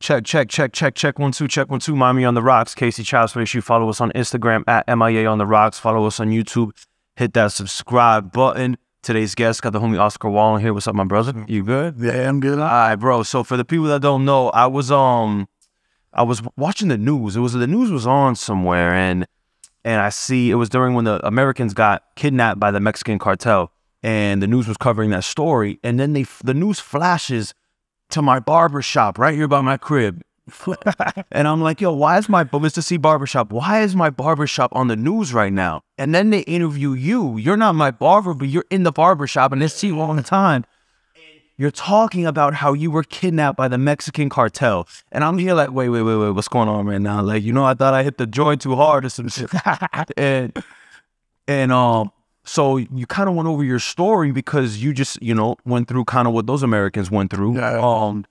Check. 1 2, check 1 2. Miami on the rocks. Casey Chows. Make sure you follow us on Instagram at MIA on the rocks. Follow us on YouTube. Hit that subscribe button. Today's guest got the homie Oscar Wallen here. What's up, my brother? You good? Yeah, I'm good. All right, bro. So for the people that don't know, I was watching the news. The news was on somewhere, and I see it was during when the Americans got kidnapped by the Mexican cartel, and the news was covering that story. And then the news flashes to my barbershop right here by my crib. And I'm like, yo, why is my Mr. C barbershop? Why is my barbershop on the news right now? And then they interview you. You're not my barber, but you're in the barbershop, and they see you all the time. You're talking about how you were kidnapped by the Mexican cartel. And I'm here like, wait, what's going on right now? Like, I thought I hit the joint too hard or some shit. So you kind of went over your story because you just, went through kind of what those Americans went through. Yeah.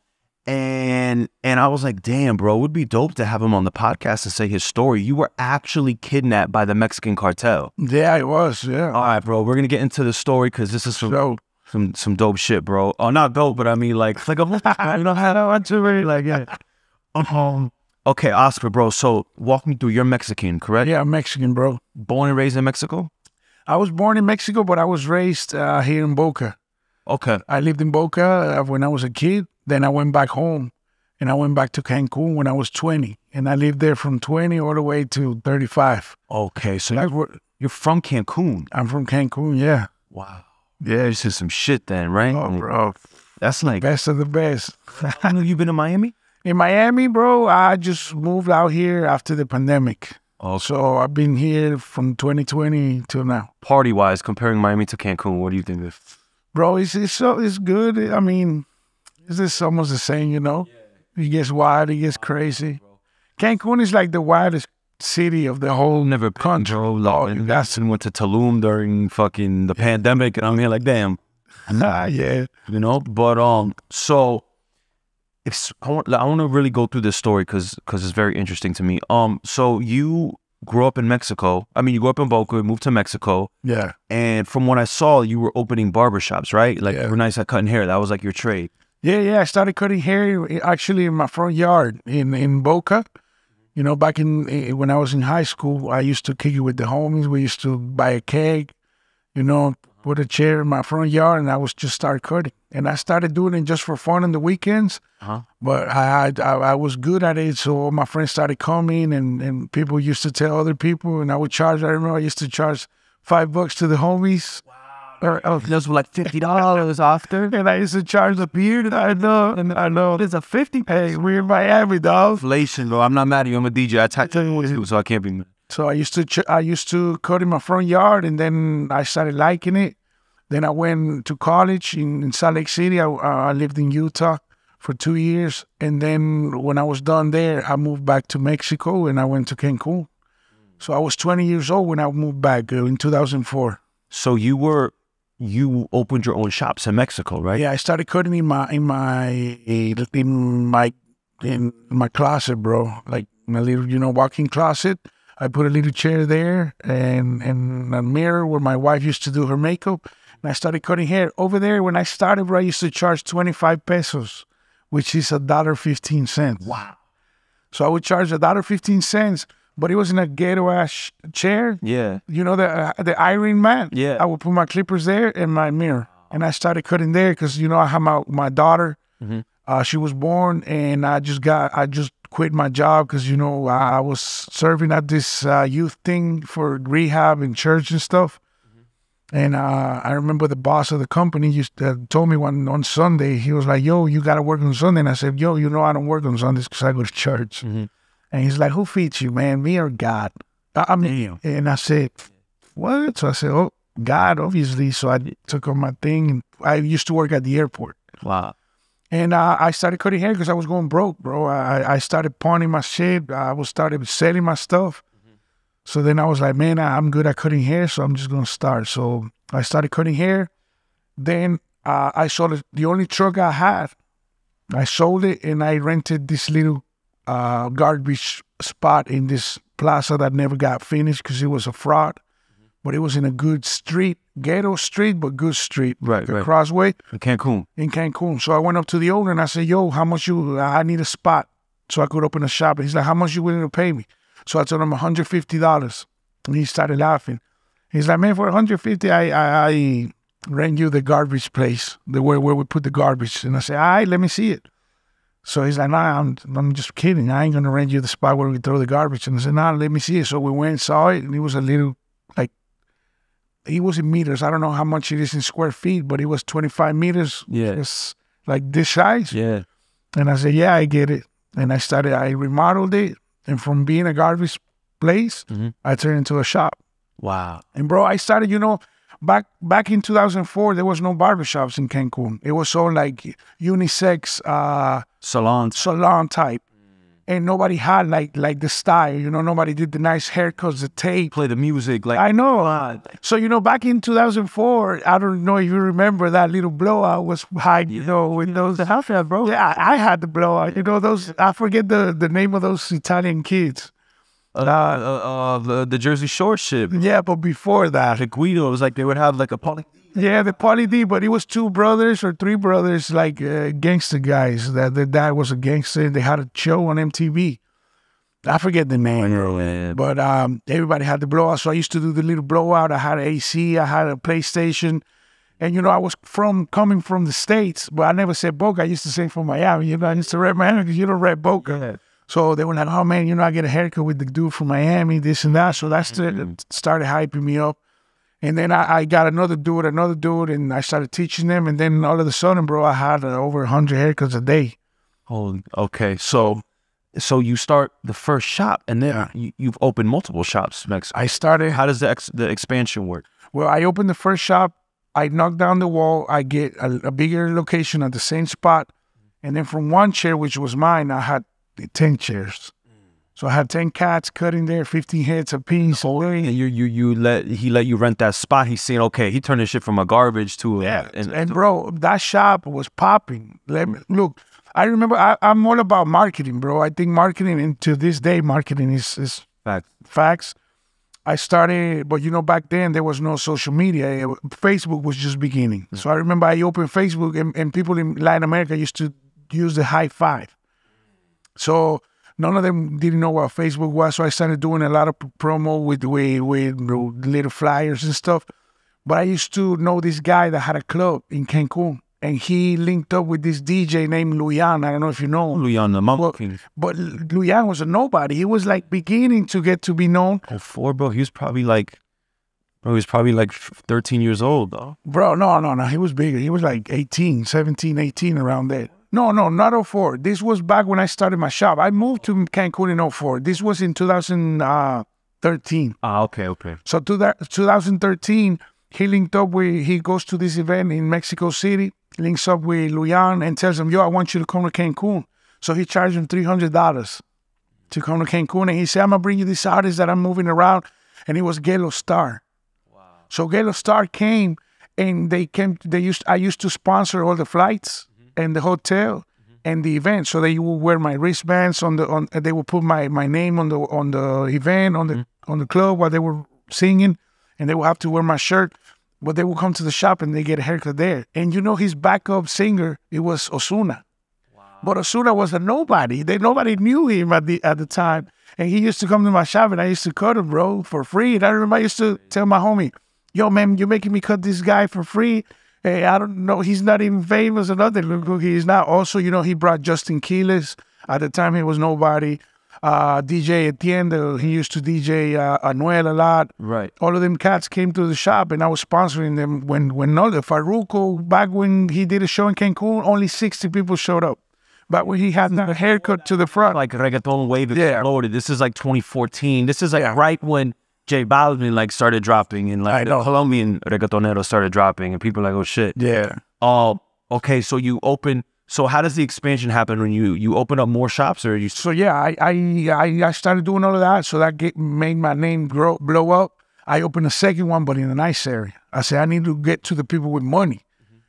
And I was like, damn, bro, it would be dope to have him on the podcast to say his story. You were actually kidnapped by the Mexican cartel. Yeah, it was, yeah. All right, bro, we're going to get into the story because this is some dope shit, bro. Oh, not dope, but I mean, like how do I do it? Like, yeah. Okay, Oscar, bro, so walk me through. You're Mexican, correct? Yeah, I'm Mexican, bro. Born and raised in Mexico? I was born in Mexico, but I was raised here in Boca. Okay. I lived in Boca when I was a kid. Then I went back home, and I went back to Cancun when I was 20. And I lived there from 20 all the way to 35. Okay, so you're from Cancun. I'm from Cancun, yeah. Wow. Yeah, this is some shit then, right? Oh, bro. That's like... Best of the best. How long have you been in Miami? In Miami, bro, I just moved out here after the pandemic. Oh, so I've been here from 2020 till now. Party-wise, comparing Miami to Cancun, what do you think of? Bro, it's good. I mean... It's just almost the same, Yeah. It gets wild, it gets crazy. Cancun is like the wildest city of the whole country. That's went to Tulum during fucking the pandemic, and I'm here like, damn. Yeah. But so I want to really go through this story because it's very interesting to me. So you grew up in Mexico. I mean, you grew up in Boca, moved to Mexico. Yeah. And from what I saw, you were opening barbershops, right? Like, you were nice at cutting hair. That was like your trade. Yeah. I started cutting hair actually in my front yard in Boca. Back when I was in high school, I used to kick it with the homies. We used to buy a keg, put a chair in my front yard, and I was just start cutting. And I started doing it just for fun on the weekends. But I was good at it, so all my friends started coming, and people used to tell other people, and I would charge. I remember I used to charge $5 to the homies. Those were like $50 after. And I used to charge the beer. I know. There's a 50. Hey, we're in Miami, dog. Inflation, bro. I'm not mad at you. I'm a DJ. I tell you what to do, so I can't be mad. So I used to cut in my front yard, and then I started liking it. Then I went to college in Salt Lake City. I lived in Utah for 2 years. And then when I was done there, I moved back to Mexico, and I went to Cancun. So I was 20 years old when I moved back in 2004. So you opened your own shops in Mexico, right? Yeah, I started cutting in my closet, bro. Like my little, walk-in closet. I put a little chair there and a mirror where my wife used to do her makeup. And I started cutting hair. Over there, when I started, bro, I used to charge 25 pesos, which is $1.15. Wow. So I would charge $1.15. But it was in a ghetto-ass chair. Yeah. The iron mat? Yeah. I would put my clippers there and my mirror. And I started cutting there because, I have my daughter. She was born, and I just quit my job because, I was serving at this youth thing for rehab and church and stuff. And I remember the boss of the company told me on Sunday, he was like, yo, you got to work on Sunday. And I said, yo, I don't work on Sundays because I go to church. And he's like, who feeds you, man? Me or God? And I said, what? So I said, oh, God, obviously. So I took on my thing, and I used to work at the airport. Wow. And I started cutting hair because I was going broke, bro. I started pawning my shit. I started selling my stuff. So then I was like, man, I'm good at cutting hair, so I'm just going to start. So I started cutting hair. Then I sold the only truck I had. I sold it, and I rented this little garbage spot in this plaza that never got finished because it was a fraud. But it was in a good street, ghetto street, but good street. Right, the right. Crossway In Cancun. in Cancun. So I went up to the owner and I said, yo, how much I need a spot so I could open a shop. And he's like, how much you willing to pay me? So I told him $150. And he started laughing. He's like, man, for $150, I rent you the garbage place, where we put the garbage. And I said, all right, let me see it. So he's like, nah, I'm just kidding. I ain't going to rent you the spot where we throw the garbage. And I said, nah, let me see it. So we went and saw it, and it was a little, like, it was in meters. I don't know how much it is in square feet, but it was 25 meters. Yeah. It's like this size. Yeah. And I said, yeah, I get it. And I remodeled it. And from being a garbage place, I turned it into a shop. Wow. And bro, I started, back in 2004, there was no barbershops in Cancun. It was all like unisex salon type. And nobody had like the style, nobody did the nice haircuts, the tape. Play the music. Like, I know. So, back in 2004, I don't know if you remember that little blowout was high, with those. How's that, bro? Yeah, I had the blowout. Those, I forget the name of those Italian kids. The Jersey Shore shit. Yeah, but before that. The Guido, it was like they would have like a poly. Yeah, the Poly D, but it was 2 brothers or 3 brothers, like gangster guys. That the dad was a gangster. They had a show on MTV. I forget the name, but everybody had the blowout. So I used to do the little blowout. I had an AC. I had a PlayStation, and I was coming from the States, but I never said Boca. I used to say from Miami. I used to rep Miami because you don't rep Boca. Yeah. So they were like, "Oh man, I get a haircut with the dude from Miami, this and that." So that started hyping me up. And then I got another dude, and I started teaching them. And then all of a sudden, bro, I had over 100 haircuts a day. Oh, okay. So you start the first shop, and then you've opened multiple shops, Max. I started. How does the expansion work? Well, I opened the first shop. I knocked down the wall. I get a bigger location at the same spot. And then from one chair, which was mine, I had 10 chairs. So I had 10 cats cutting there, 15 heads a piece. And he let you rent that spot. He's saying, okay, he turned his shit from a garbage to and bro, that shop was popping. Look, I remember I'm all about marketing, bro. I think marketing, and to this day, marketing is facts. I started, but back then there was no social media. Facebook was just beginning. So I remember I opened Facebook, and people in Latin America used to use the high five. So none of them didn't know what Facebook was, so I started doing a lot of promo with little flyers and stuff. But I used to know this guy that had a club in Cancun, and he linked up with this DJ named Luyan. I don't know if you know him. Luyan, the Mumble King. But Luyan was a nobody. He was like beginning to get to be known. Bro. He was probably like 13 years old, though. Bro, no. He was bigger. He was like 17, 18, around there. No, not 04. This was back when I started my shop. I moved to Cancun in 04. This was in 2013. Okay. So 2013, he linked up he goes to this event in Mexico City, links up with Luyan and tells him, yo, I want you to come to Cancun. So he charged him $300 to come to Cancun. And he said, I'm going to bring you this artist that I'm moving around. And it was Gelo Star. Wow. So Gelo Star came, and I used to sponsor all the flights and the hotel and the event, so they would wear my wristbands they would put my name on the event, on the club while they were singing, and they would have to wear my shirt, but they would come to the shop and they get a haircut there. And his backup singer, it was Ozuna. Wow. But Ozuna was a nobody. Nobody knew him at the time, and he used to come to my shop, and I used to cut him, bro, for free. And I remember I used to tell my homie, yo man, you're making me cut this guy for free. Hey, I don't know. He's not even famous or nothing. Look who he is now. Also, he brought Justin Quiles. At the time, he was nobody. DJ Etienne, he used to DJ Anuel a lot. Right. All of them cats came to the shop, and I was sponsoring them. When Farruko, back when he did a show in Cancun, only 60 people showed up. But when he had that haircut to the front. Like reggaeton wave exploded. This is like 2014. This is like right when J Balvin started dropping, and the Colombian reggaetonero started dropping, and people are like, oh shit. Yeah. Okay, so you open. So how does the expansion happen when you open up more shops, or you? So yeah, I started doing all of that, so that made my name blow up. I opened a second one, but in a nice area. I said I need to get to the people with money,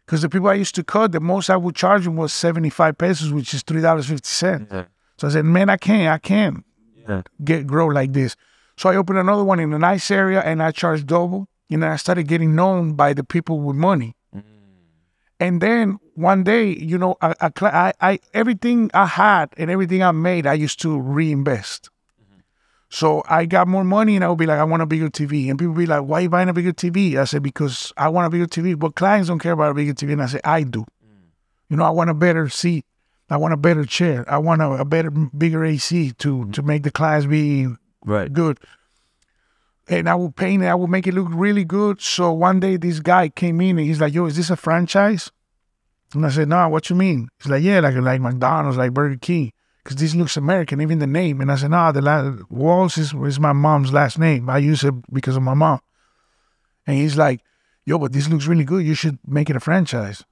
because the people I used to cut, the most I would charge them was 75 pesos, which is $3.50. Yeah. So I said, man, I can't grow like this. So I opened another one in a nice area, and I charged double. And then I started getting known by the people with money. And then one day, you know, I everything I had and everything I made, I used to reinvest. So I got more money and I would be like, I want a bigger TV. And people would be like, why are you buying a bigger TV? I said, because I want a bigger TV. But clients don't care about a bigger TV. And I said, I do. You know, I want a better seat. I want a better chair. I want a better, bigger AC to make the clients be good. And I would paint it. I would make it look really good. So one day this guy came in and he's like, yo, is this a franchise? And I said, no, what you mean? He's like, yeah, like McDonald's, like Burger King. Because this looks American, even the name. And I said, no, the Walls is my mom's last name. I use it because of my mom. And he's like, yo, but this looks really good. You should make it a franchise.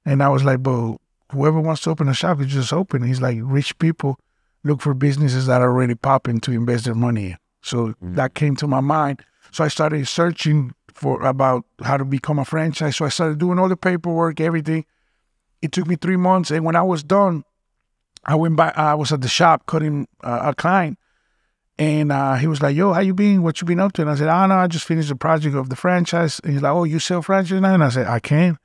And I was like, but whoever wants to open a shop, you just open. He's like, rich people look for businesses that are already popping to invest their money in. So that came to my mind. So I started searching for about how to become a franchise. So I started doing all the paperwork, everything. It took me 3 months. And when I was done, I went back. I was at the shop cutting a client. And he was like, yo, how you been? What you been up to? And I said, oh, no, I just finished the project of the franchise. And he's like, oh, you sell franchise now? And I said, I can.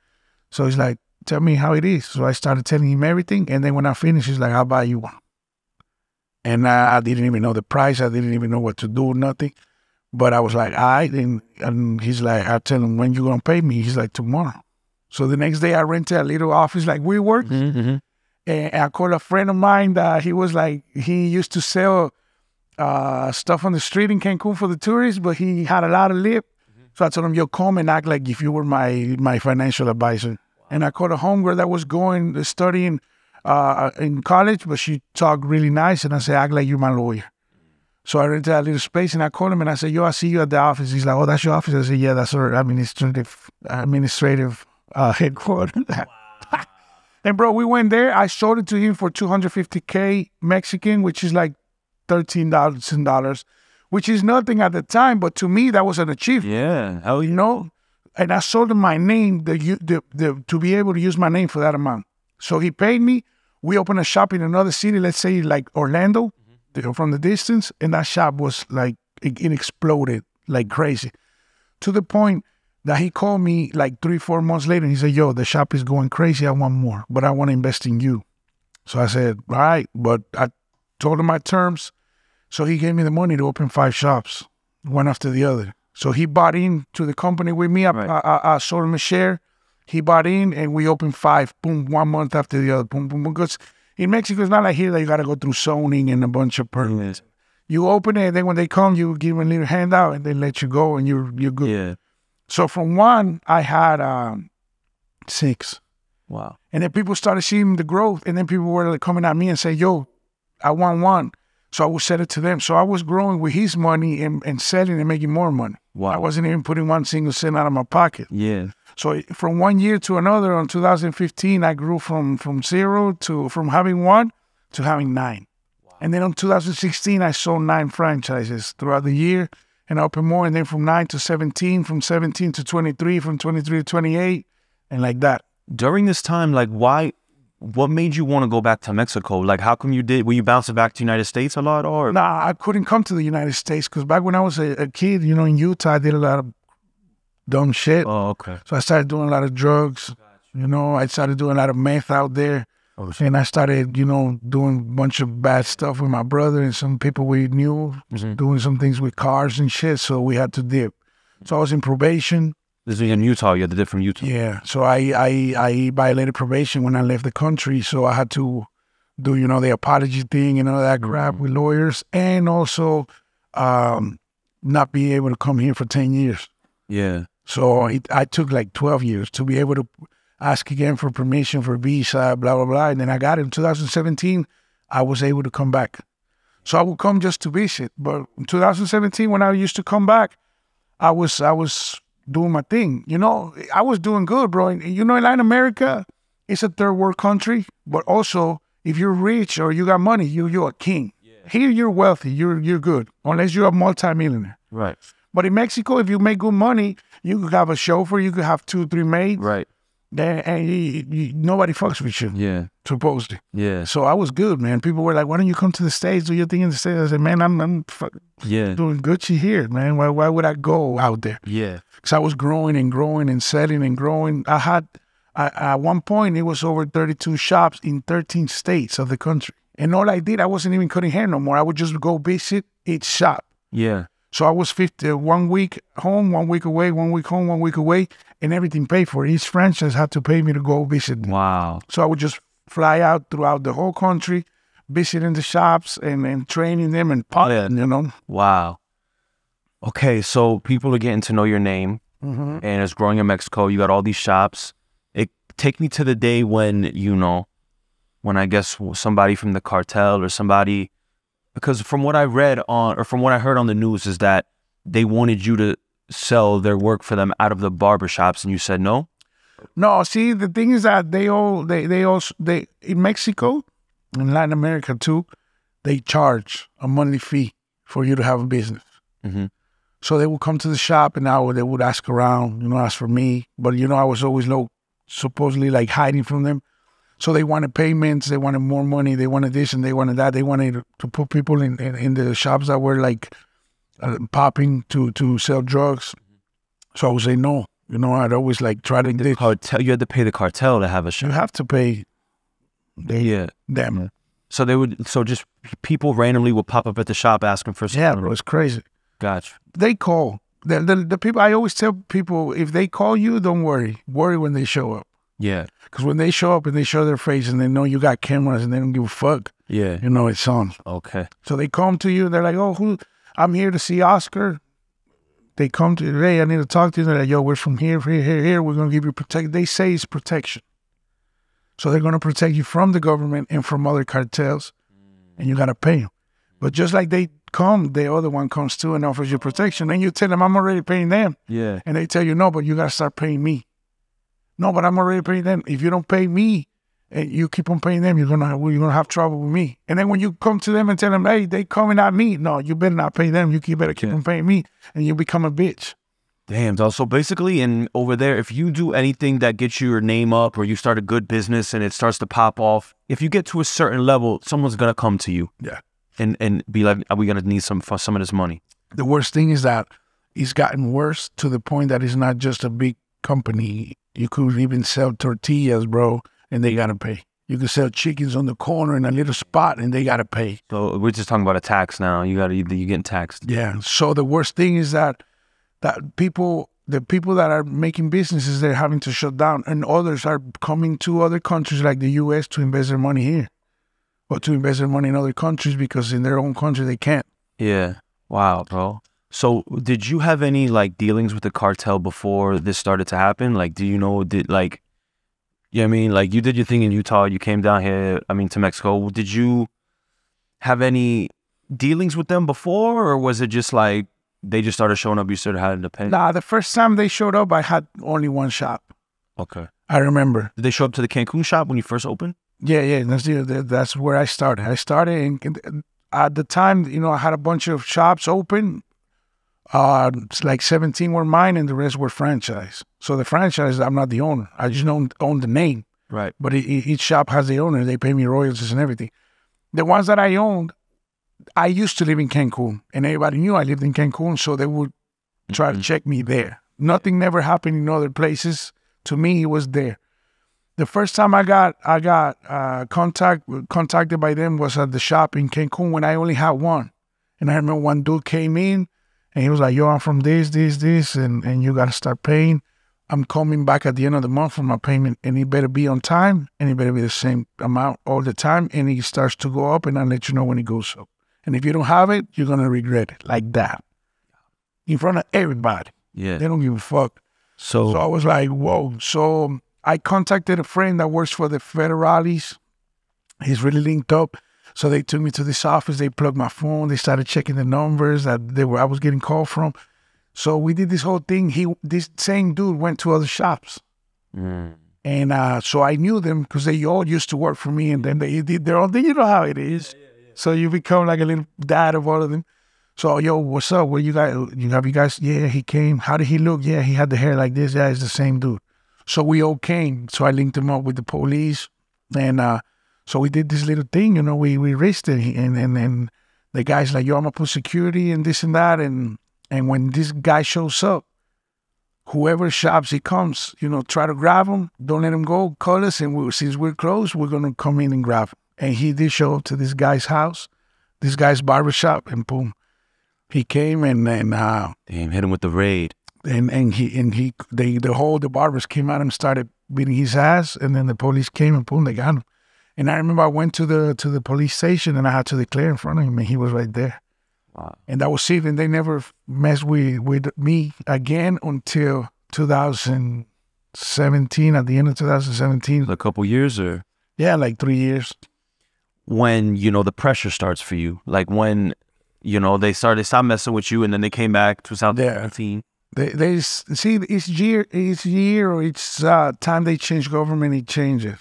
So he's like, tell me how it is. So I started telling him everything. And then when I finished, he's like, I'll buy you one. And I didn't even know the price. I didn't even know what to do, nothing. But I was like, all right. And he's like, I tell him, when you going to pay me? He's like, tomorrow. So the next day I rented a little office like we work. And I called a friend of mine that he was like, he used to sell stuff on the street in Cancun for the tourists, but he had a lot of lip. So I told him, yo, come and act like if you were my financial advisor. And I called a homegirl that was studying in college, but she talked really nice. And I said, act like you're my lawyer. So I rented a little space and I called him and I said, yo, I see you at the office. He's like, oh, that's your office? I said, yeah, that's our administrative headquarters. And bro, we went there. I sold it to him for $250K Mexican, which is like $13,000, which is nothing at the time. But to me, that was an achievement. Yeah, hell yeah. You know? And I sold him my name to be able to use my name for that amount. So he paid me. We opened a shop in another city, let's say like Orlando, from the distance. And that shop was like, it exploded like crazy. To the point that he called me like 3-4 months later and he said, yo, the shop is going crazy. I want more, but I want to invest in you. So I said, all right. But I told him my terms. So he gave me the money to open 5 shops, one after the other. So he bought into the company with me. I sold him a share. He bought in and we opened 5, boom, 1 month after the other, boom, boom, boom. Because in Mexico, it's not like here that you got to go through zoning and a bunch of permits. You open it and then when they come, you give them a little handout and they let you go and you're good. Yeah. So from 1, I had 6. Wow. And then people started seeing the growth. And then people were like coming at me and say, yo, I want 1. So I would sell it to them. So I was growing with his money and selling and making more money. Wow. I wasn't even putting 1 single cent out of my pocket. Yeah. So from 1 year to another, in 2015, I grew from 0 to, from having 1 to having 9. Wow. And then in 2016, I sold 9 franchises throughout the year. And I opened more. And then from 9 to 17, from 17 to 23, from 23 to 28, and like that. During this time, like what made you want to go back to Mexico? Like, how come were you bouncing back to the United States a lot or? Nah, I couldn't come to the United States because back when I was a kid, you know, in Utah, I did a lot of dumb shit. Oh, okay. So I started doing a lot of drugs. You know, I started doing a lot of meth out there. Oh, and I started, you know, doing a bunch of bad stuff with my brother and some people we knew, doing some things with cars and shit. So we had to dip. So I was in probation. This is in Utah. You had the dip from Utah. Yeah. So I violated probation when I left the country. So I had to do, you know, the apology thing and all that crap with lawyers, and also not be able to come here for 10 years. Yeah. So I took like 12 years to be able to ask again for permission for visa, blah, blah, blah. And then I got it in 2017. I was able to come back. So I would come just to visit. But in 2017, when I used to come back, I was doing my thing. You know, I was doing good, bro. And, you know, in Latin America, it's a third world country. But also, if you're rich or you got money, you're a king. Yeah. Here, you're wealthy. You're good. Unless you're a multimillionaire. Right. But in Mexico, if you make good money, you could have a chauffeur. You could have 2, 3 maids. Right. And nobody fucks with you. Yeah. Supposedly. Yeah. So I was good, man. People were like, "Why don't you come to the States? Do your thing in the States?" I said, "Man, I'm Yeah. doing Gucci here, man. Why would I go out there?" Yeah. Because I was growing and growing and selling and growing. At one point, it was over 32 shops in 13 states of the country. And all I did, I wasn't even cutting hair no more. I would just go visit each shop. Yeah. So I was 1 week home, 1 week away, 1 week home, 1 week away, and everything paid for. Each franchise had to pay me to go visit them. Wow. So I would just fly out throughout the whole country, visiting the shops and training them and potting, you know. Wow. Okay, so people are getting to know your name, Mm-hmm. and it's growing in Mexico. You got all these shops. Take me to the day when, you know, when I guess somebody from the cartel or somebody, because from what I read on, or from what I heard on the news, is that they wanted you to sell their work for them out of the barbershops, and you said no? No, see, the thing is that they in Mexico, in Latin America too, they charge a monthly fee for you to have a business. Mm-hmm. So they would come to the shop and they would ask around, you know, ask for me. But, you know, I was always supposedly like hiding from them. So they wanted payments, they wanted more money, they wanted this and they wanted that. They wanted to put people in the shops that were like popping to sell drugs. So I would say no. You know, I'd always like try to The cartel, you had to pay the cartel to have a You shop. have to pay Yeah. them. So just people randomly would pop up at the shop asking for something. Yeah, bro, it's crazy. Gotcha. They call. The people, I always tell people, if they call you, don't worry. Worry when they show up. Yeah. Because when they show up and they show their face and they know you got cameras and they don't give a fuck, Yeah. you know it's on. Okay. So they come to you, they're like, "Oh, I'm here to see Oscar." They come to you, "Hey, I need to talk to you." They're like, "Yo, we're from here. We're going to give you protection." They say it's protection. So they're going to protect you from the government and from other cartels, and you got to pay them. But just like they come, the other one comes too and offers you protection. And you tell them, "I'm already paying them." Yeah. And they tell you, "No, but you got to start paying me." "No, but I'm already paying them." If you don't pay me and you keep on paying them, you're gonna have trouble with me. And then when you come to them and tell them, "Hey, they coming at me," no, you better not pay them. You better keep on paying me, and you become a bitch. Damn, dog. So basically, over there, if you do anything that gets your name up or you start a good business and it starts to pop off, if you get to a certain level, someone's gonna come to you. Yeah. And be like, "Are we gonna need some of this money?" The worst thing is that it's gotten worse to the point that it's not just a big company. You could even sell tortillas, bro, and they gotta pay. You could sell chickens on the corner in a little spot, and they gotta pay. So we're just talking about a tax now. You're getting taxed. Yeah. So the worst thing is that the people that are making businesses, they're having to shut down, and others are coming to other countries like the U.S. to invest their money here, or to invest their money in other countries because in their own country they can't. Yeah. Wow, bro. So did you have any like dealings with the cartel before this started to happen? Like, do you know, you know what I mean? Like, you did your thing in Utah, you came down here, to Mexico. Did you have any dealings with them before, or was it just like they just started showing up, you started having to pay? Nah, the first time they showed up, I had only one shop. Okay. I remember. Did they show up to the Cancun shop when you first opened? Yeah, that's where I started. And at the time, you know, I had a bunch of shops open. It's like 17 were mine and the rest were franchise. So the franchise, I'm not the owner. I just own the name. Right. But each shop has the owner. They pay me royalties and everything. The ones that I owned, I used to live in Cancun, and everybody knew I lived in Cancun, so they would try to check me there. Nothing never happened in other places. To me, it was there. The first time I got contacted by them was at the shop in Cancun when I only had one. And I remember one dude came in, and he was like, "Yo, I'm from this, and you got to start paying. I'm coming back at the end of the month for my payment, and it better be on time, and it better be the same amount all the time, and it starts to go up, and I'll let you know when it goes up. And if you don't have it, you're going to regret it," like that. In front of everybody. Yeah. They don't give a fuck. So I was like, whoa. So I contacted a friend that works for the federales. He's really linked up. So they took me to this office. They plugged my phone. They started checking the numbers that I was getting called from. So we did this whole thing. This same dude went to other shops. And so I knew them because they all used to work for me. And then they did their own thing. You know how it is. Yeah. So you become like a little dad of all of them. So, "Yo, what's up? Where you guys? Yeah, he came. How did he look? Yeah, he had the hair like this. Yeah, it's the same dude." So we all came. So I linked them up with the police. And so we did this little thing, you know, we risked it. And the guy's like, yo, I'm going to put security and this and that. And when this guy shows up, whoever shops he comes, you know, try to grab him. Don't let him go. Call us. And since we're close, we're going to come in and grab him. And he did show up to this guy's house, this guy's barbershop, and boom. He came and damn, hit him with the raid. And the barbers came out and started beating his ass, and then the police came and boom, they got him. And I remember I went to the police station and I had to declare in front of him, and he was right there. Wow. And that was it. And they never messed with me again until 2017. At the end of 2017, A couple years, or yeah, like 3 years. when, you know, the pressure starts for you, like when, you know, they stopped messing with you, and then they came back 2017. They see each year or each time they change government, it changes.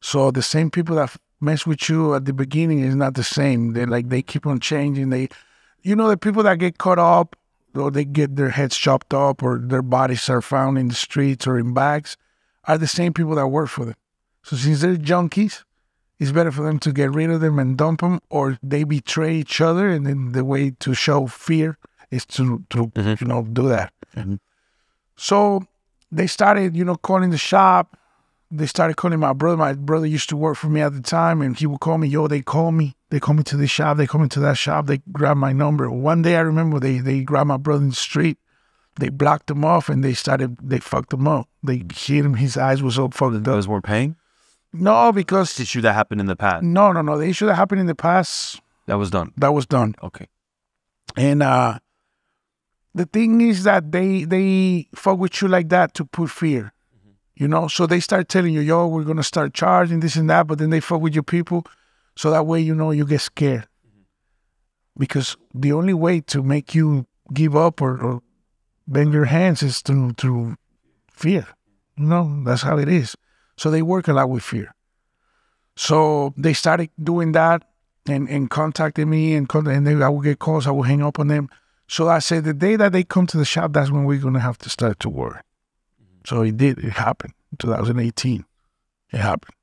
So the same people that mess with you at the beginning is not the same. They keep on changing. You know, the people that get caught up, or they get their heads chopped up, or their bodies are found in the streets or in bags, are the same people that work for them. So since they're junkies, it's better for them to get rid of them and dump them, or they betray each other, and then the way to show fear is to you know, do that. So they started, you know, calling the shop. They started calling my brother. My brother used to work for me at the time, and he would call me, yo, they call me. They call me to this shop. They call me to that shop. They grab my number. One day I remember they grabbed my brother in the street. They blocked him off, and they fucked him up. They hit him. His eyes was all fucked up. Those weren't paying? No, because... The issue that happened in the past? No. The issue that happened in the past... That was done? That was done. Okay. And the thing is that they fuck with you like that to put fear. You know, so they start telling you, yo, we're going to start charging this and that, but then they fuck with your people. So that way, you know, you get scared. Because the only way to make you give up or bend your hands is through fear. You know, that's how it is. So they work a lot with fear. So they started doing that and contacting me, and I would get calls, I would hang up on them. So I said, the day that they come to the shop, that's when we're going to have to start to work. So it happened, 2018, it happened.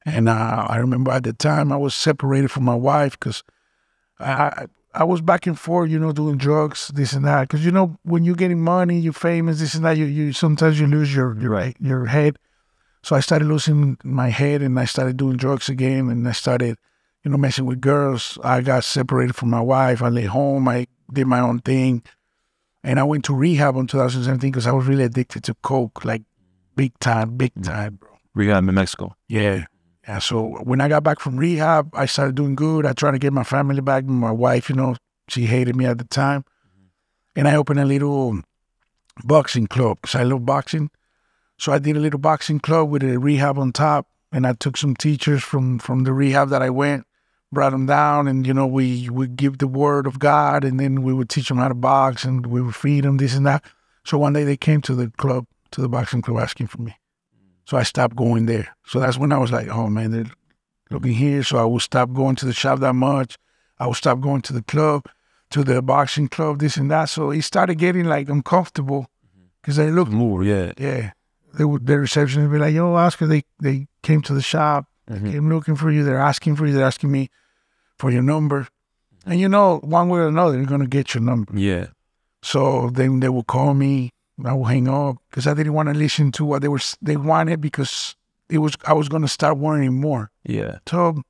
And I remember at the time I was separated from my wife because I was back and forth, you know, doing drugs, this and that. Because, you know, when you're getting money, you're famous, this and that, you sometimes you lose your head. So I started losing my head, and I started doing drugs again, and I started, you know, messing with girls. I got separated from my wife. I lay home. I did my own thing. And I went to rehab in 2017 because I was really addicted to coke, like big time, bro. Rehab in Mexico? Yeah. So when I got back from rehab, I started doing good. I tried to get my family back. My wife, you know, she hated me at the time. And I opened a little boxing club because I love boxing. So I did a little boxing club with a rehab on top. And I took some teachers from the rehab that I went, brought them down, and, you know, we would give the word of God, and then we would teach them how to box, and we would feed them this and that. So one day they came to the club, to the boxing club, asking for me. So I stopped going there. So that's when I was like, oh man, they're looking here. So I would stop going to the shop that much. I would stop going to the club, to the boxing club, this and that. So it started getting like uncomfortable because they looked more, yeah. Yeah. The receptionist would be like, yo, Oscar, they came to the shop. They came looking for you. They're asking for you. They're asking me for your number. And you know, one way or another, they're going to get your number. Yeah. So then they would call me. I would hang up because I didn't want to listen to what they wanted, because I was going to start worrying more. Yeah. So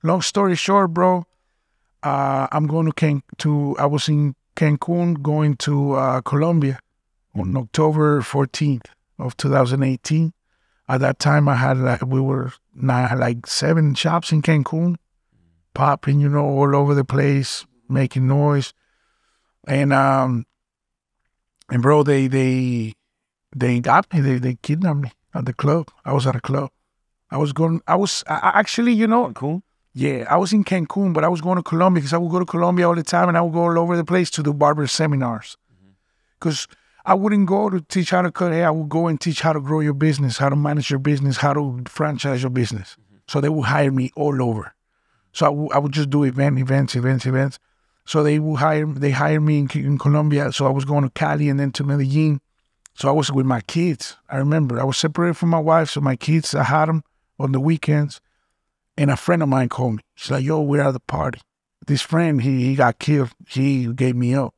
long story short, bro, I'm going I was in Cancun going to Colombia on October 14th of 2018. At that time, I had like 7 shops in Cancun, popping, you know, all over the place, making noise. And bro, they got me. They kidnapped me at the club. I was at a club. Actually, you know. Cancun? Yeah, I was in Cancun, but I was going to Colombia because I would go to Colombia all the time, and I would go all over the place to do barber seminars. Because I wouldn't go to teach how to cut hair. I would go and teach how to grow your business, how to manage your business, how to franchise your business. So they would hire me all over. So I would just do events. So they hired me in Colombia. So I was going to Cali and then to Medellin. So I was with my kids. I remember I was separated from my wife, so my kids, I had them on the weekends. And a friend of mine called me. She's like, yo, we're at the party. This friend, he got killed. He gave me up.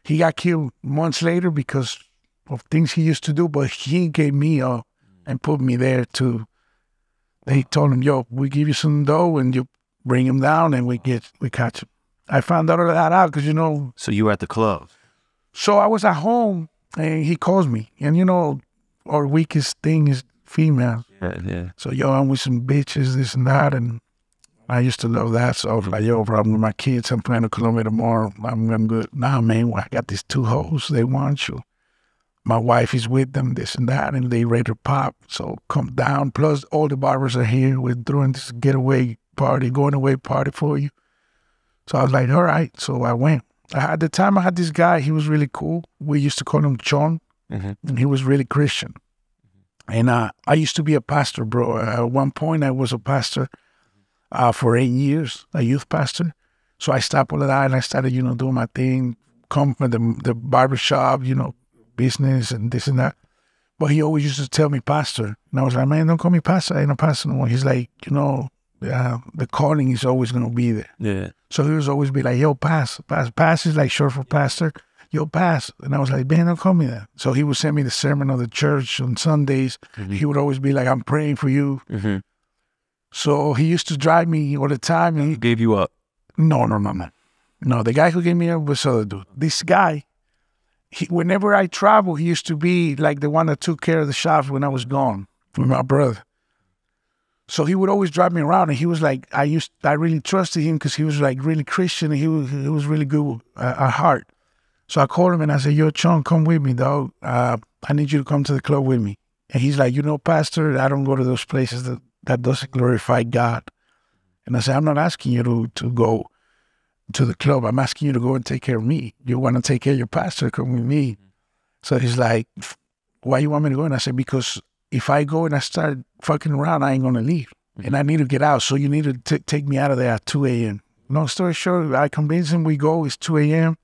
He got killed months later because of things he used to do, but he gave me up and put me there too. They told him, yo, we give you some dough and you bring him down and we catch him. I found all of that out because, you know. So you were at the club. So I was at home and he calls me. And, you know, our weakest thing is female. Yeah. So, yo, I'm with some bitches, this and that. And I used to love that. So I was like, yo, bro, I'm with my kids. I'm playing to Colombia tomorrow. I'm good. Nah, man, I got these 2 hoes. They want you. My wife is with them, this and that, and they ready to pop. So come down. Plus, all the barbers are here. We're doing this getaway party, going away party for you. So I was like, all right. So I went. At the time, I had this guy. He was really cool. We used to call him John, and he was really Christian. And I used to be a pastor, bro. At one point, I was a pastor for 8 years, a youth pastor. So I stopped all of that, and I started, you know, doing my thing, come from the barbershop, you know, business and this and that. But he always used to tell me pastor. And I was like, man, don't call me pastor. I ain't a pastor no more. He's like, you know, the calling is always going to be there. Yeah. So he was always be like, yo, pass. Pass is like short for pastor. Yo, pass. And I was like, man, don't call me that. So he would send me the sermon of the church on Sundays. He would always be like, I'm praying for you. So he used to drive me all the time. And he gave you up? No. No, the guy who gave me up was other dude. This guy, whenever I travel, he used to be like the one that took care of the shops when I was gone with my brother. So he would always drive me around, and he was like, I really trusted him because he was like really Christian, and he was really good at heart. So I called him and I said, yo, Chon, come with me, dog. I need you to come to the club with me. And he's like, you know, pastor, I don't go to those places that doesn't glorify God. And I said, I'm not asking you to go to the club. I'm asking you to go and take care of me. You want to take care of your pastor, come with me. So he's like, why you want me to go? And I said, because if I go and I start fucking around, I ain't going to leave. And I need to get out. So you need to take me out of there at 2 a.m. Long story short, I convince him we go. It's 2 a.m.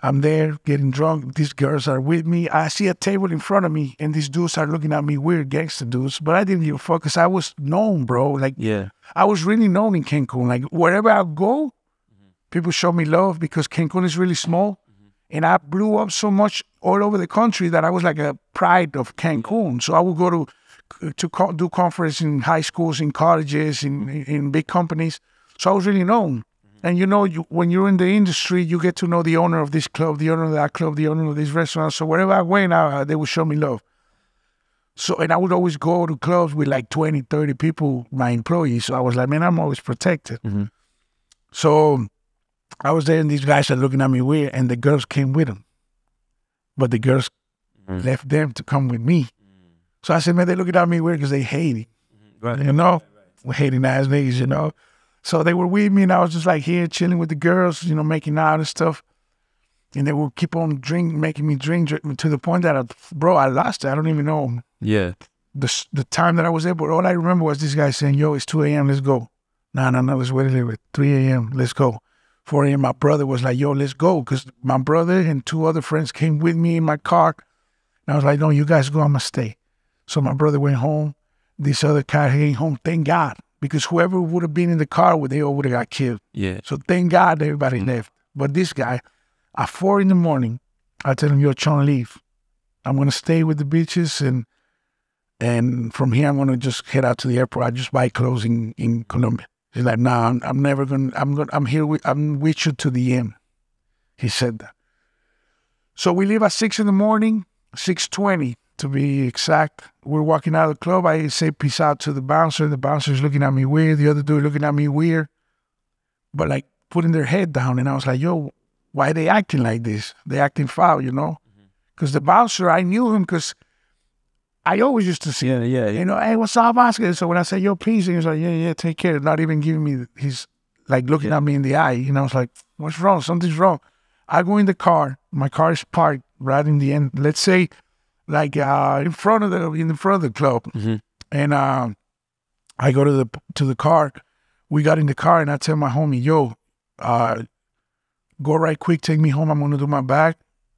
I'm there getting drunk. These girls are with me. I see a table in front of me, and these dudes are looking at me weird, gangster dudes. But I didn't give a fuck because I was known, bro. Like, yeah, I was really known in Cancun. Like, wherever I go, people show me love because Cancun is really small. And I blew up so much all over the country that I was like a pride of Cancun. So I would go to do conference in high schools, in colleges, in big companies. So I was really known. And you know, when you're in the industry, you get to know the owner of this club, the owner of that club, the owner of this restaurant. So wherever I went, they would show me love. So, and I would always go to clubs with like 20, 30 people, my employees. So I was like, man, I'm always protected. So I was there and these guys are looking at me weird, and the girls came with them. But the girls left them to come with me. So I said, man, they're looking at me weird because they hate it. Right. You know? We're hating ass niggas, you know? So they were with me, and I was just like here chilling with the girls, you know, making out and stuff. And they would keep on making me drink to the point that, I lost it. I don't even know the time that I was there. But all I remember was this guy saying, yo, it's 2 a.m., let's go. No, let's wait a little bit. 3 a.m., let's go. 4 a.m., my brother was like, yo, let's go. Because my brother and 2 other friends came with me in my car. And I was like, no, you guys go, I'm going to stay. So my brother went home. This other guy came home, thank God. Because whoever would have been in the car, they all would have got killed. Yeah. So thank God everybody left. But this guy, at 4 a.m, I tell him, yo, Chon, leave. I'm going to stay with the bitches, and from here, I'm going to just head out to the airport. I just buy clothes in Colombia. He's like, nah, I'm with you to the end. He said that. So we leave at 6 a.m, 6:20 to be exact. We're walking out of the club. I say peace out to the bouncer. The bouncer's looking at me weird. The other dude looking at me weird, but like putting their head down. And I was like, yo, why are they acting like this? They acting foul, you know? Because the bouncer, I knew him because I always used to see him. Yeah. You know, hey, what's up, Oscar? So when I said, yo, peace, he was like, yeah, take care. Not even giving me, he's like looking at me in the eye. And I was like, what's wrong? Something's wrong. I go in the car. My car is parked right in the end. Let's say, like in front of the club. And I go to the car. We got in the car, and I tell my homie, yo, go right quick, take me home. I'm going to do my bag.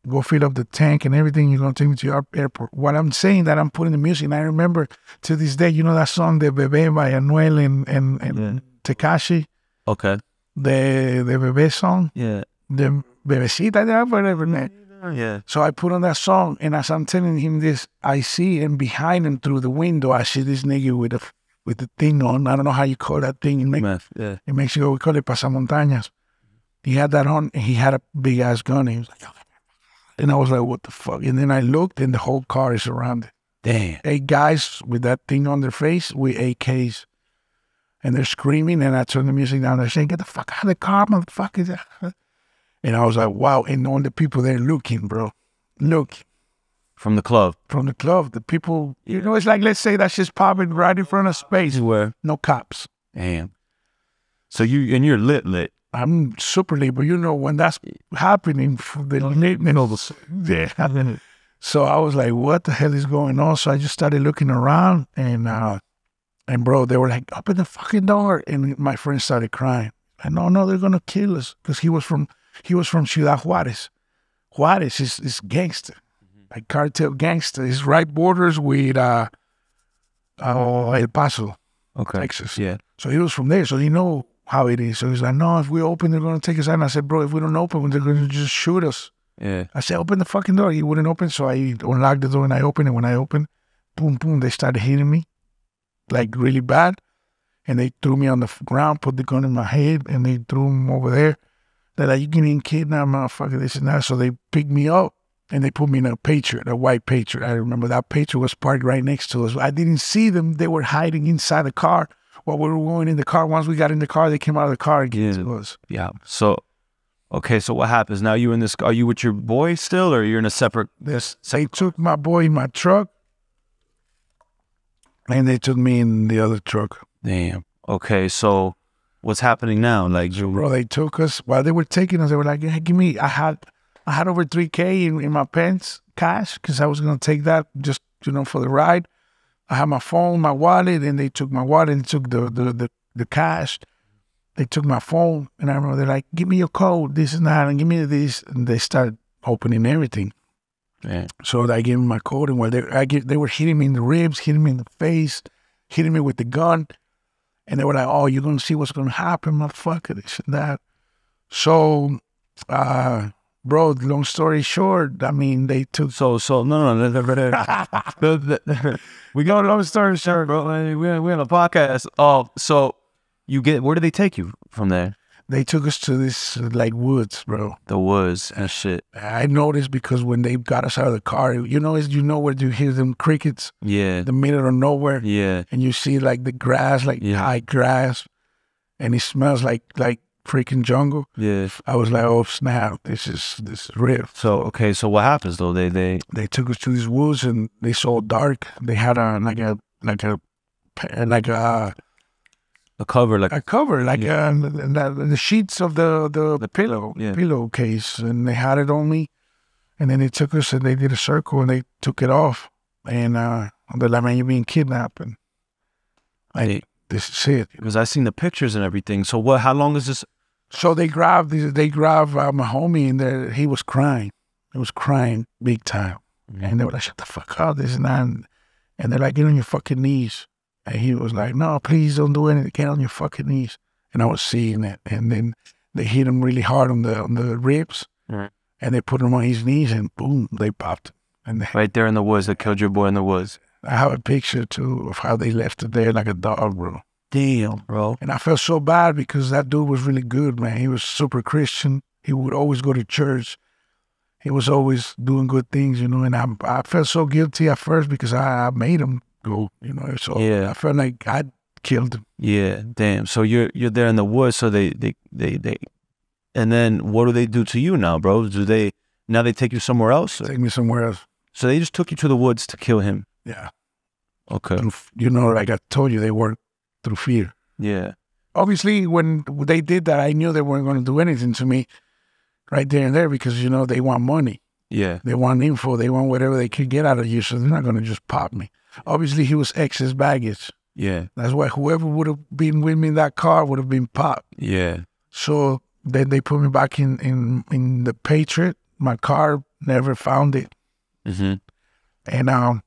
go fill up the tank and everything. You're gonna take me to your airport. What I'm saying that I'm putting the music, and I remember to this day, you know that song "De Bebé" by Anuel and Tekashi. Okay. The Bebé song. Yeah. The Bebecita, yeah, whatever, man. Yeah. So I put on that song, and as I'm telling him this, I see him behind him through the window. I see this nigga with the thing on. I don't know how you call that thing in Mexico. In Mexico, we call it pasamontañas. He had that on, and he had a big ass gun. He was like, and I was like, what the fuck? And then I looked, and the whole car is surrounded. Damn. 8 guys with that thing on their face with AKs. And they're screaming, and I turned the music down. They're saying, get the fuck out of the car, motherfucker. And I was like, wow. And all the people there looking, bro. Look. From the club? From the club. The people, you know, it's like, let's say that shit's popping right in front of space. Where? No cops. Damn. So you're lit. I'm super lit, but you know, when that's happening, the litness, yeah. So I was like, what the hell is going on? So I just started looking around, and bro, they were like, open the fucking door. And my friend started crying. And no, they're going to kill us. Because he was from Ciudad Juarez. Juarez is gangster. Like cartel gangster. It's right borders with El Paso, Texas. Yeah. So he was from there. So he know how it is. So he's like, no, if we open, they're going to take us out. And I said, bro, if we don't open, they're going to just shoot us. Yeah. I said, open the fucking door. He wouldn't open. So I unlocked the door and I opened it. When I opened, boom, boom, they started hitting me. Like really bad, and they threw me on the ground, put the gun in my head, and they threw him over there. They're like, you getting kidnapped, motherfucker, this and that. So they picked me up, and they put me in a Patriot, a white Patriot. I remember that Patriot was parked right next to us. I didn't see them. They were hiding inside the car while we were going in the car. Once we got in the car, they came out of the car again to us. Yeah. So, okay, so what happens? Now you in this, are you with your boy still, or you're in a separate? They took my boy in my truck. And they took me in the other truck. Damn. Okay, so what's happening now? Like, bro, they took us while they were taking us. They were like, "Hey, give me." I had over $3,000 in my pants, cash, because I was gonna take that just for the ride. I had my phone, my wallet, and they took my wallet and took the cash. They took my phone, and I remember they're like, "Give me your code, this and that, and give me this." And they started opening everything. Yeah. So I gave them my code, and while they were hitting me in the ribs, hitting me in the face, hitting me with the gun, and they were like, "Oh, you're gonna see what's gonna happen, motherfucker, this and that." So, bro, long story short, I mean, they took. So no. We go long story short, bro. We're on a podcast. Oh, so where did they take you from there? They took us to this like woods, bro. The woods and shit. I noticed because when they got us out of the car, where you hear them crickets? Yeah. The middle of nowhere. Yeah. And you see like the grass, like high grass, and it smells like freaking jungle. Yeah. I was like, oh snap, this is real. So okay, so what happens though? They took us to these woods and they saw dark. They had a cover, like the sheets of the pillowcase, and they had it on me, and then they took us and they did a circle and they took it off, and they're like, "Man, you're being kidnapped," and this is it. Because I seen the pictures and everything. So what? How long is this? So they grabbed my homie, and he was crying. He was crying big time, and they were like, "Shut the fuck up, this and that," and they're like, "Get on your fucking knees." And he was like, "No, please don't do anything. Get on your fucking knees." And I was seeing it. And then they hit him really hard on the ribs. Right. And they put him on his knees and boom, they popped him. And right there in the woods, they killed your boy in the woods. I have a picture too of how they left it there like a dog, bro. Damn, bro. And I felt so bad because that dude was really good, man. He was super Christian. He would always go to church. He was always doing good things, and I felt so guilty at first because I made him go, so yeah. I felt like I killed him. Yeah, damn. So you're there in the woods, so they and then what do they do to you now, bro? Now they take you somewhere else? Take me somewhere else. So they just took you to the woods to kill him? Yeah. Okay. Like I told you, they work through fear. Yeah. Obviously, when they did that, I knew they weren't going to do anything to me right there and there because, they want money. Yeah. They want info. They want whatever they could get out of you, so they're not going to just pop me. Obviously, he was excess baggage. Yeah. That's why whoever would have been with me in that car would have been popped. Yeah. So then they put me back in the Patriot. My car never found it. Mm-hmm. And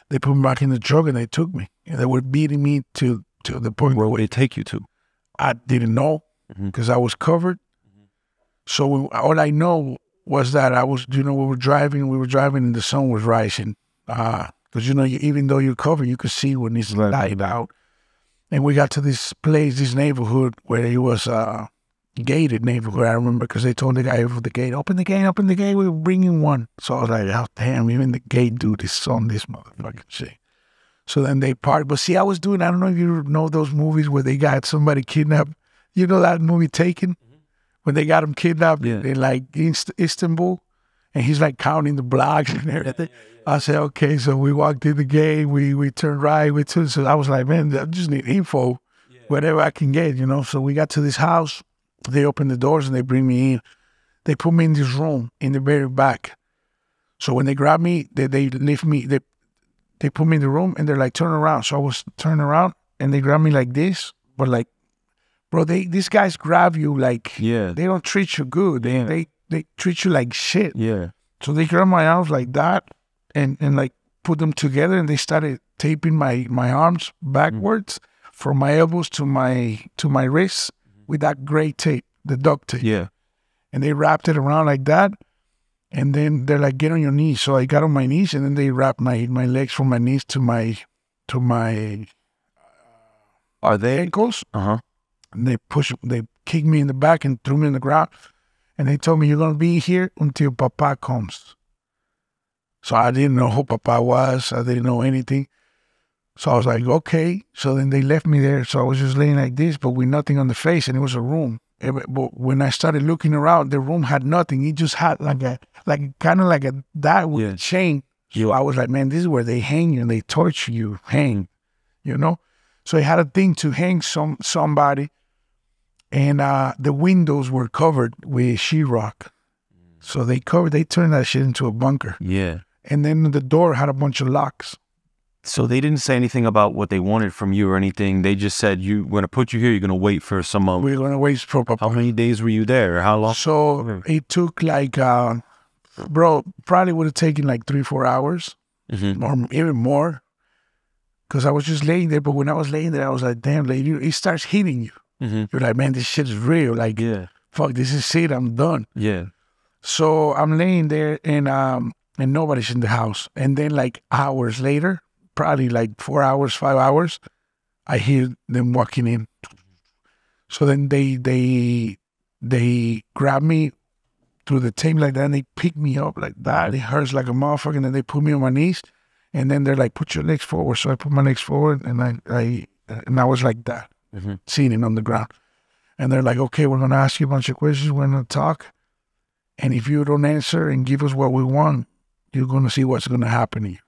they put me back in the truck and they took me. And they were beating me to the point Where would they take you to? I didn't know because I was covered. So all I know was that I was, we were driving and the sun was rising. Because, even though you're covered, you could see when it's light out. And we got to this place, this neighborhood where it was a gated neighborhood, I remember, because they told the guy over the gate, open the gate, we were bringing one. So I was like, oh, damn, even the gate dude is on this motherfucking shit. So then they parked. But see, I don't know if you know those movies where they got somebody kidnapped. You know that movie Taken? When they got him kidnapped in like Istanbul, and he's like counting the blocks and everything. I said, okay, so we walked in the gate, we turned right, so I was like, man, I just need info, whatever I can get, So we got to this house, they opened the doors and they bring me in. They put me in this room in the very back. So when they grab me, they lift me, they put me in the room and they're like, turn around. So I was turning around and they grab me like this, but like, bro, these guys grab you like, they don't treat you good. They treat you like shit. Yeah. So they grabbed my arms like that and like put them together and they started taping my arms backwards from my elbows to my wrists with that gray tape, the duct tape. Yeah. And they wrapped it around like that. And then they're like, get on your knees. So I got on my knees and then they wrapped my legs from my knees to my Are they ankles. Uh-huh. And they kicked me in the back and threw me in the ground. And they told me, you're going to be here until Papa comes. So I didn't know who Papa was. I didn't know anything. So I was like, okay. So then they left me there. So I was just laying like this, but with nothing on the face. And it was a room. But when I started looking around, the room had nothing. It just had like kind of like that with a chain. So I was like, man, this is where they hang you and they torture you, So I had a thing to hang somebody. And the windows were covered with sheetrock. So they turned that shit into a bunker. Yeah. And then the door had a bunch of locks. So they didn't say anything about what they wanted from you or anything. They just said, we're going to put you here. You're going to wait for some... We're going to wait for Papa. How many days were you there? Or how long? So it took like, bro, probably would have taken like 3-4 hours or even more. Because I was just laying there. But when I was laying there, I was like, damn, lady, it starts hitting you. You're like, man, this shit is real. Like, fuck, this is it. I'm done. Yeah. So I'm laying there and nobody's in the house. And then like hours later, probably like 4 hours, 5 hours, I hear them walking in. So then they grab me through the tape like that and they pick me up like that. It hurts like a motherfucker. And then they put me on my knees and then they're like, put your legs forward. So I put my legs forward and I was like that. Sitting on the ground. And they're like, okay, we're going to ask you a bunch of questions. We're going to talk. And if you don't answer and give us what we want, you're going to see what's going to happen to you.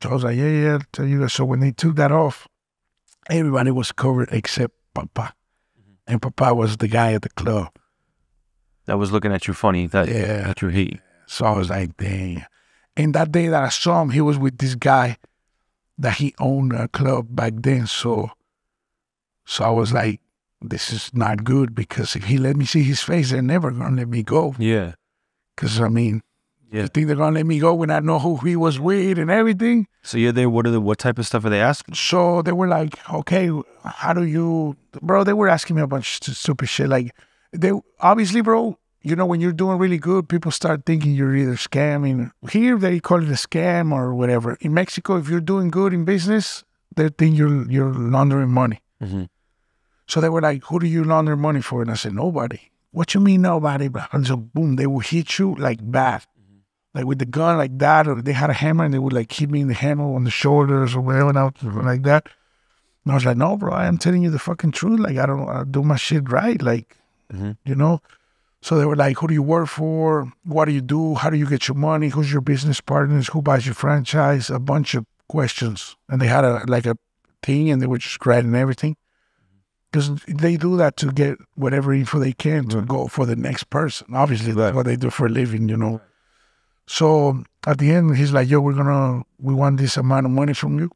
So I was like, yeah, I'll tell you that. So when they took that off, everybody was covered except Papa. And Papa was the guy at the club. That was looking at you funny. That you hate. So I was like, dang. And that day that I saw him, he was with this guy that he owned a club back then. So I was like, this is not good because if he let me see his face, they're never going to let me go. Yeah. Because, I mean, you think they're going to let me go when I know who he was with and everything? So you're there, what type of stuff are they asking? So they were like, okay, how do you... Bro, they were asking me a bunch of stupid shit. Like, obviously, bro, when you're doing really good, people start thinking you're either scamming. Here, they call it a scam or whatever. In Mexico, if you're doing good in business, they think you're laundering money. So they were like, who do you launder money for? And I said, nobody. What you mean nobody? And so boom, they would hit you like bad. Like with the gun like that, or they had a hammer and they would like hit me in the handle on the shoulders or whatever, like that. And I was like, no, bro, I am telling you the fucking truth. Like, I do my shit right. Like, So they were like, who do you work for? What do you do? How do you get your money? Who's your business partners? Who buys your franchise? A bunch of questions. And they had a thing and they were just writing everything. Because they do that to get whatever info they can to go for the next person. Obviously, that's what they do for a living, So at the end, he's like, yo, we want this amount of money from you.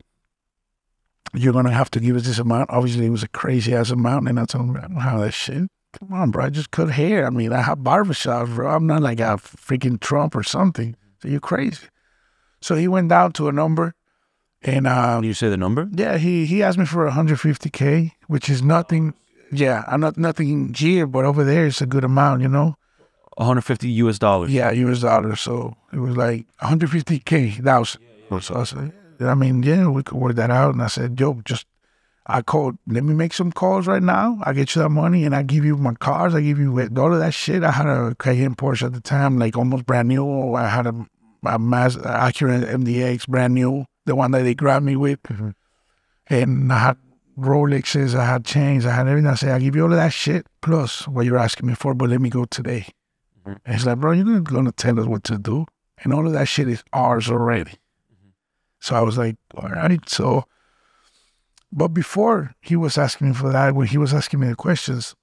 You're going to have to give us this amount. Obviously, it was a crazy-ass amount. And I told him, I don't have that shit. come on, bro, I just cut hair. I mean, I have barbershops, bro. I'm not like a freaking Trump or something. So you're crazy. So he went down to a number, and Can you say the number? yeah, he asked me for 150K, which is nothing. Yeah, I'm not nothing here, but over there it's a good amount, you know. 150 US dollars. Yeah, US dollars. So it was like 150K. That was. So I said, I mean, yeah, we could work that out. And I said, yo, I called, let me make some calls right now. I get you that money and I give you my cars. I give you all of that shit. I had a Cayenne Porsche at the time, like almost brand new. I had a Acura MDX brand new, the one that they grabbed me with. And I had Rolexes, I had chains, I had everything. I said, I give you all of that shit plus what you're asking me for, but let me go today. And he's like, bro, you're going to tell us what to do. And all of that shit is ours already. So I was like, all right. So, but before he was asking me for that, when he was asking me the questions,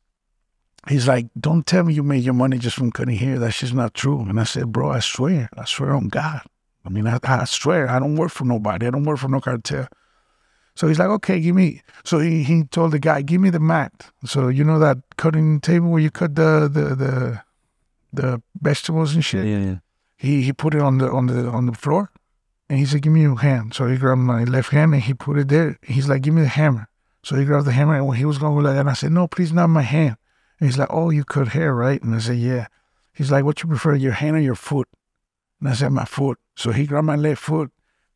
he's like, don't tell me you made your money just from cutting hair. That's just not true. And I said, bro, I swear on God. I mean, I swear, I don't work for nobody. I don't work for no cartel. So he's like, okay, give me. So he told the guy, give me the mat. So you know that cutting table where you cut the vegetables and shit. Yeah. He put it on the floor. And he said, give me your hand. So he grabbed my left hand and he put it there. He's like, give me the hammer. So he grabbed the hammer and when he was going to go like that, I said, no, please, not my hand. And he's like, oh, you cut hair, right? And I said, yeah. He's like, what you prefer, your hand or your foot? And I said, my foot. So he grabbed my left foot,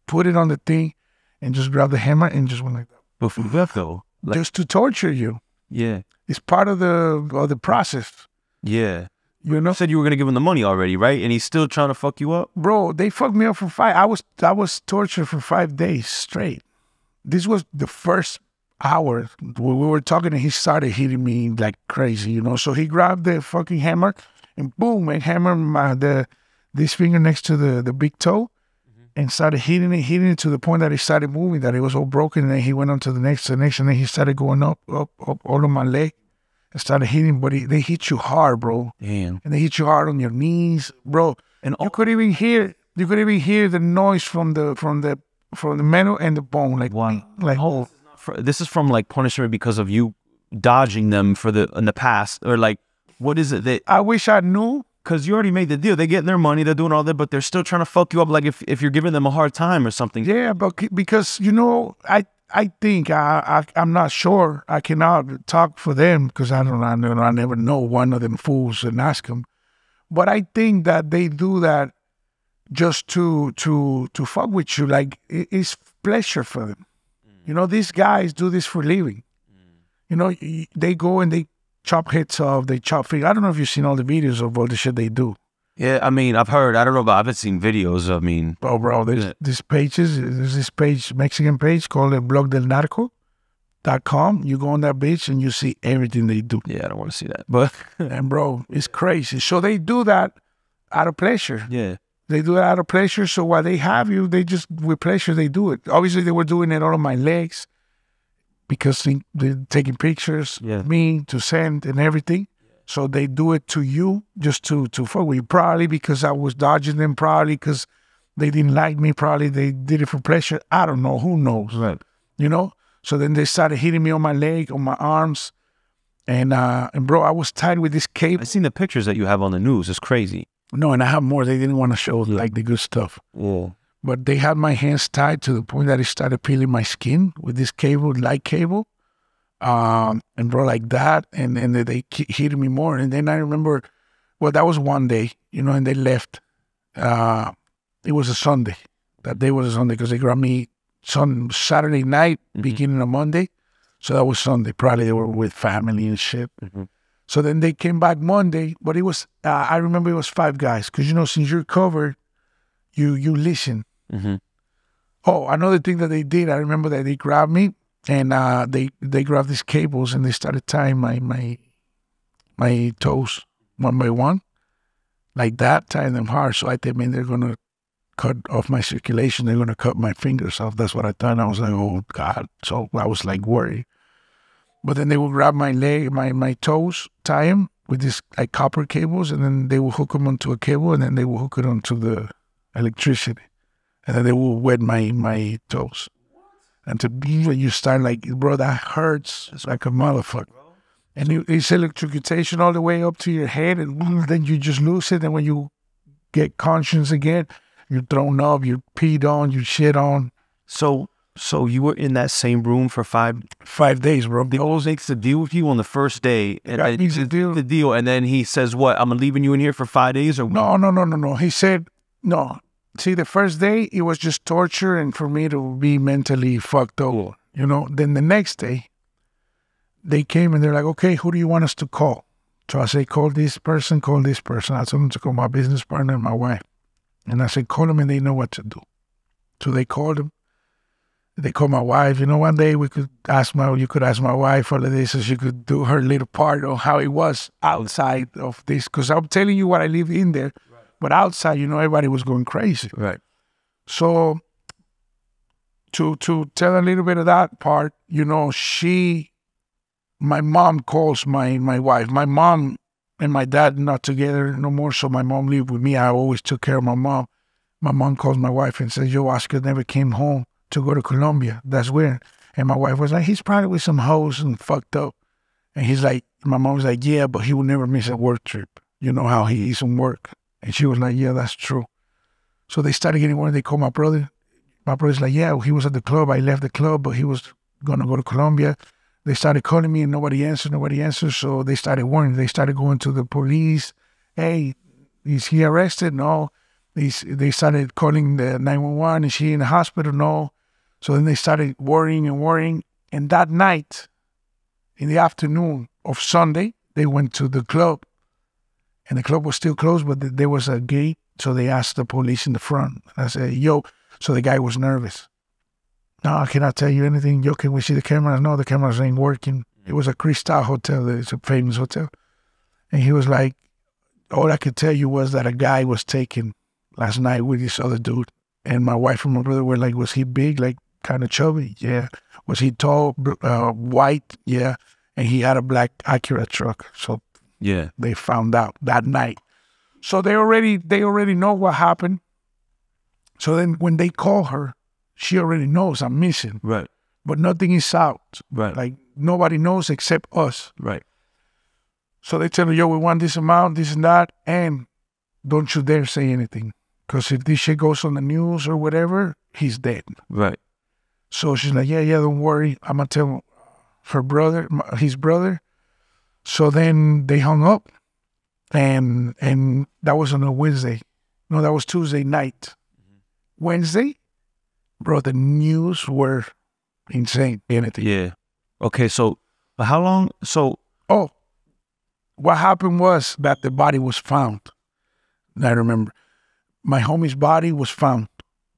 put it on the thing, and just grabbed the hammer and just went like that. But for what though? Like, just to torture you. Yeah. It's part of the process. Yeah. You know? You said you were going to give him the money already, right? And he's still trying to fuck you up? Bro, they fucked me up for I was tortured for 5 days straight. This was the first hour when we were talking and he started hitting me like crazy, you know? So he grabbed the fucking hammer and boom, and hammered this finger next to the big toe and started hitting it to the point that it started moving, that it was all broken. And then he went on to the next, and then he started going up all of my leg. And started hitting, but they hit you hard, bro. Damn. And they hit you hard on your knees, bro. And you could even hear the noise from the metal and the bone, like wow. Like oh, this is from like punishment because of you dodging them in the past, or like what is it that I wish I knew. Because you already made the deal. They're getting their money. They're doing all that, but they're still trying to fuck you up. Like if you're giving them a hard time or something. Yeah, but because you know, I think I'm not sure. I cannot talk for them because I never know one of them fools and ask them. But I think that they do that just to fuck with you. Like it's pleasure for them. You know, these guys do this for a living. You know, they go and they chop heads off, they chop fingers. I don't know if you've seen all the videos of all the shit they do. Yeah, I mean, I've heard. I don't know, but I haven't seen videos. I mean, oh, bro, there's this page, Mexican page called blogdelnarco.com. You go on that page and you see everything they do. Yeah, I don't want to see that, but and bro, it's crazy. So they do that out of pleasure. Yeah, they do it out of pleasure. So while they have you, they just with pleasure they do it. Obviously, they were doing it all on my legs because they're taking pictures of me to send and everything. So they do it to you just to fuck with you. Probably because I was dodging them. Probably because they didn't like me. Probably they did it for pleasure. I don't know. Who knows? Right. You know? So then they started hitting me on my leg, on my arms. And bro, I was tied with this cable. I seen the pictures that you have on the news. It's crazy. No, and I have more. They didn't want to show like the good stuff. Yeah. But they had my hands tied to the point that it started peeling my skin with this cable, light cable. And bro, like that, and they hit me more. And then I remember, well, that was one day, you know, and they left. It was a Sunday. That day was a Sunday because they grabbed me Saturday night, beginning of Monday. So that was Sunday. Probably they were with family and shit. So then they came back Monday, but it was, I remember it was 5 guys. Because, you know, since you're covered, you listen. Oh, another thing that they did, I remember that they grabbed me. And they grabbed these cables and they started tying my toes one by one, like that, tying them hard. So I thought, man, they're gonna cut off my circulation. They're gonna cut my fingers off. That's what I thought. And I was like, oh God. So I was like worried. But then they would grab my leg, my toes, tie them with these like copper cables, and then they will hook them onto a cable, and then they will hook it onto the electricity, and then they will wet my toes. And to be when you start like, bro, that hurts. It's like a motherfucker. And it's electrocutation all the way up to your head, and then you just lose it. And when you get conscious again, you're thrown up, you're peed on, you shit on. So you were in that same room for 5 days, bro. The O's makes the deal with you on the first day. And the deal. And then he says, what, I'm leaving you in here for 5 days? Or No. He said, no. See, the first day, it was just torture and for me to be mentally fucked up, you know. Then the next day, they came and they're like, okay, who do you want us to call? So I say, call this person, call this person. I told them to call my business partner and my wife. And I said, call them and they know what to do. So they called them. They called my wife. You know, one day you could ask my wife all of this so she could do her little part on how it was outside of this. Because I'm telling you what I lived in there. Right. But outside, you know, everybody was going crazy. Right. So to tell a little bit of that part, you know, my mom calls my wife. My mom and my dad not together no more, so my mom lived with me. I always took care of my mom. My mom calls my wife and says, yo, Oscar never came home to go to Colombia. That's weird. And my wife was like, he's probably with some hoes and fucked up. And he's like, my mom was like, yeah, but he will never miss a work trip. You know how he eats some work. And she was like, yeah, that's true. So they started getting worried. They called my brother. My brother's like, yeah, he was at the club. I left the club, but he was going to go to Colombia. They started calling me and nobody answered. So they started worrying. They started going to the police. Hey, is he arrested? No. They started calling the 911. Is he in the hospital? No. So then they started worrying. And that night, in the afternoon of Sunday, they went to the club. And the club was still closed, but there was a gate. So they asked the police in the front. I said, yo. So the guy was nervous. No, I cannot tell you anything. Yo, can we see the cameras? No, the cameras ain't working. It was a Cristal hotel. It's a famous hotel. And he was like, all I could tell you was that a guy was taken last night with this other dude. And my wife and my brother were like, was he big, like kind of chubby? Yeah. Was he tall, white? Yeah. And he had a black Acura truck. So yeah, they found out that night. So they already know what happened. So then when they call her, she already knows I'm missing. Right. But nothing is out. Right. Like nobody knows except us. Right. So they tell her, yo, we want this amount, this and that, and don't you dare say anything. Because if this shit goes on the news or whatever, he's dead. Right. So she's like, yeah, don't worry. I'm going to tell her brother, his brother. So then they hung up. And that was on a Wednesday. No, that was Tuesday night. Wednesday, bro, the news were insane. Anything. Yeah. Okay, so how long? What happened was that the body was found. I remember. My homie's body was found.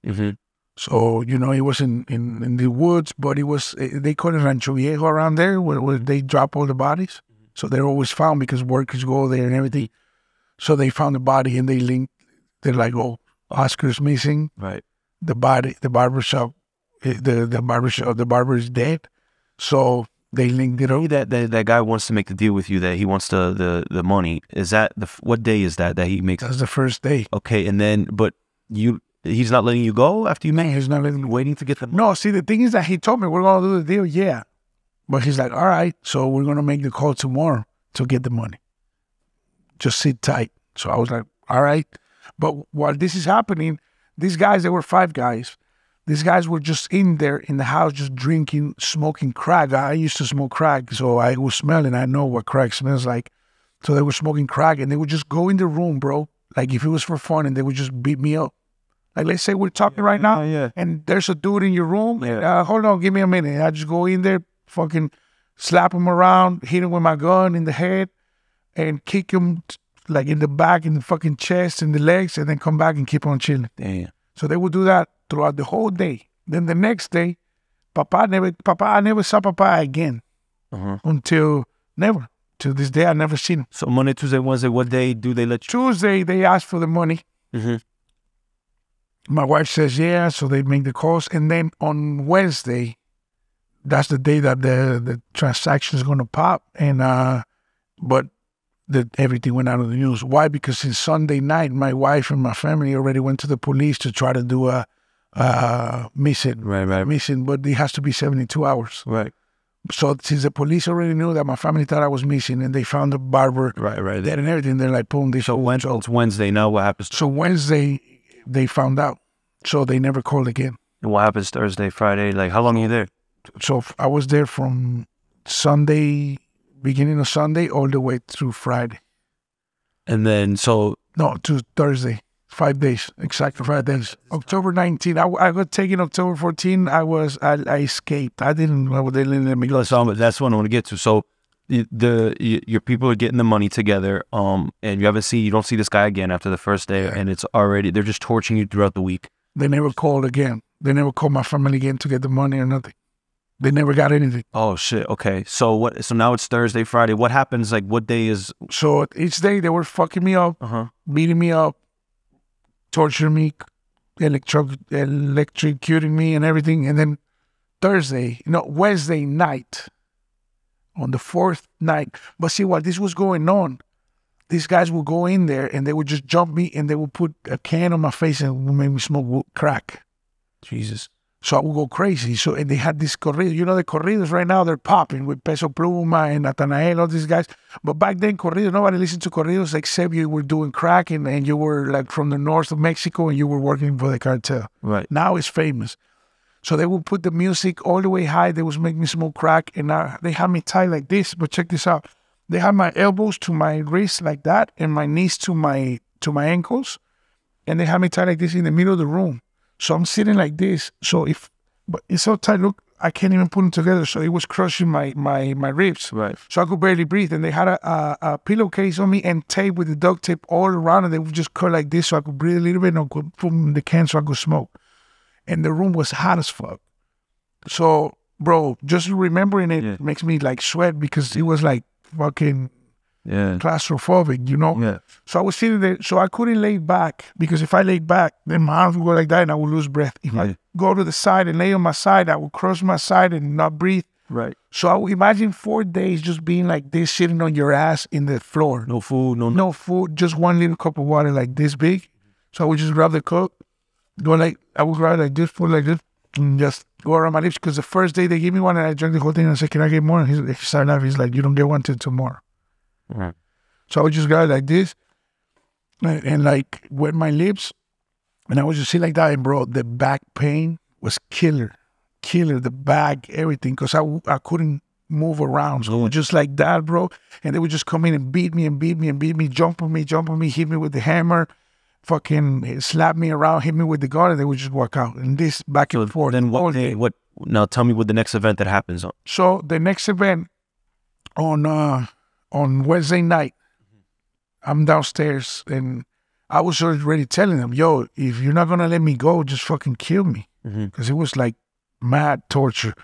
Mm-hmm. So, you know, it was in the woods, but it was, they call it Rancho Viejo around there where they drop all the bodies. Mm-hmm. So they're always found because workers go there and everything. So they found the body and they linked, they're like, oh, Oscar's missing. Right. The barbershop, the barber is dead. So they linked it up. That guy wants to make the deal with you, that he wants the money. Is that what day is that he makes? That's the first day. Okay, and then, but he's not letting you go after you make? He's not letting me. Waiting to get the money? No, see, the thing is that he told me we're going to do the deal, yeah. But he's like, all right, so we're going to make the call tomorrow to get the money. Just sit tight. So I was like, all right. But while this is happening, these guys, there were 5 guys. These guys were just in there in the house, just drinking, smoking crack. I used to smoke crack, so I was smelling. I know what crack smells like. So they were smoking crack, and they would just go in the room, bro, like if it was for fun, and they would just beat me up. Like, let's say we're talking right now, and there's a dude in your room. Hold on, give me a minute. I just go in there, fucking slap him around, hit him with my gun in the head, and kick him like in the back, in the fucking chest, in the legs, and then come back and keep on chilling. Damn. So they would do that throughout the whole day. Then the next day, I never saw Papa again until never. To this day, I never seen him. So Monday, Tuesday, Wednesday, what day do they let you? Tuesday, they ask for the money. Mm-hmm. My wife says, yeah, so they make the calls. And then on Wednesday, that's the day that the transaction is going to pop. And but everything went out of the news. Why? Because since Sunday night, my wife and my family already went to the police to try to do a missing. Right. Missing, but it has to be 72 hours. Right. So since the police already knew that my family thought I was missing, and they found the barber Right. dead and everything, they're like, boom, So it's Wednesday now. What happens? So Wednesday, they found out. So they never called again. And what happens Thursday, Friday? Like, how long are you there? So I was there from Sunday, beginning of Sunday, all the way through Friday. And then, No, to Thursday. 5 days, exactly 5 days. October 19th, I got taken October 14th. I escaped. I didn't, they didn't let me go. so that's what I want to get to. So your people are getting the money together, and you don't see this guy again after the first day, and they're just torturing you throughout the week. They never called again. They never called my family again to get the money or nothing. They never got anything. Oh shit. Okay. So now it's Thursday, Friday. What happens? Like, what day is? So each day they were fucking me up, beating me up, torturing me, electrocuting me and everything. And then Wednesday night, on the fourth night. But see, while this was going on, these guys would go in there and they would just jump me and they would put a can on my face and would make me smoke crack. Jesus. So I would go crazy. So, and they had this corrido. You know, the corridos right now, they're popping with Peso Pluma and Natanael, all these guys. But back then, corridos, nobody listened to corridos except you were doing crack and you were like from the north of Mexico and you were working for the cartel. Right. Now it's famous. So they would put the music all the way high. They would make me smoke crack. And they had me tied like this. But check this out. They had my elbows to my wrists like that and my knees to my ankles. And they had me tied like this in the middle of the room. So I'm sitting like this. But it's so tight, look, I can't even put them together. So it was crushing my ribs. Right. So I could barely breathe. And they had a pillowcase on me and tape with the duct tape all around. And they would just cut like this so I could breathe a little bit and I could put them in the can so I could smoke. And the room was hot as fuck. So, bro, just remembering it makes me like sweat because it was like fucking claustrophobic, you know? Yeah. So I was sitting there, so I couldn't lay back because if I laid back, then my arms would go like that and I would lose breath. If I go to the side and lay on my side, I would cross my side and not breathe. Right. So I would imagine 4 days just being like this, sitting on your ass in the floor. No food, no food, just one little cup of water like this big. So I would just grab the cup, I would grab like this, put like this, and just go around my lips. Because the first day they gave me one and I drank the whole thing and I said, can I get more? And he started laughing. He's like, you don't get one till tomorrow. Right. So I would just grab like this and like wet my lips. And I would just sit like that. And bro, the back pain was killer, the back, everything. Because I couldn't move around. So just like that, bro. And they would just come in and beat me, jump on me, hit me with the hammer, fucking slap me around, hit me with the gun, and they would just walk out. And this back and forth. Then now tell me what the next event that happens on. So the next event on Wednesday night, I'm downstairs and I was already telling them, yo, if you're not going to let me go, just fucking kill me. Because it was like mad torture.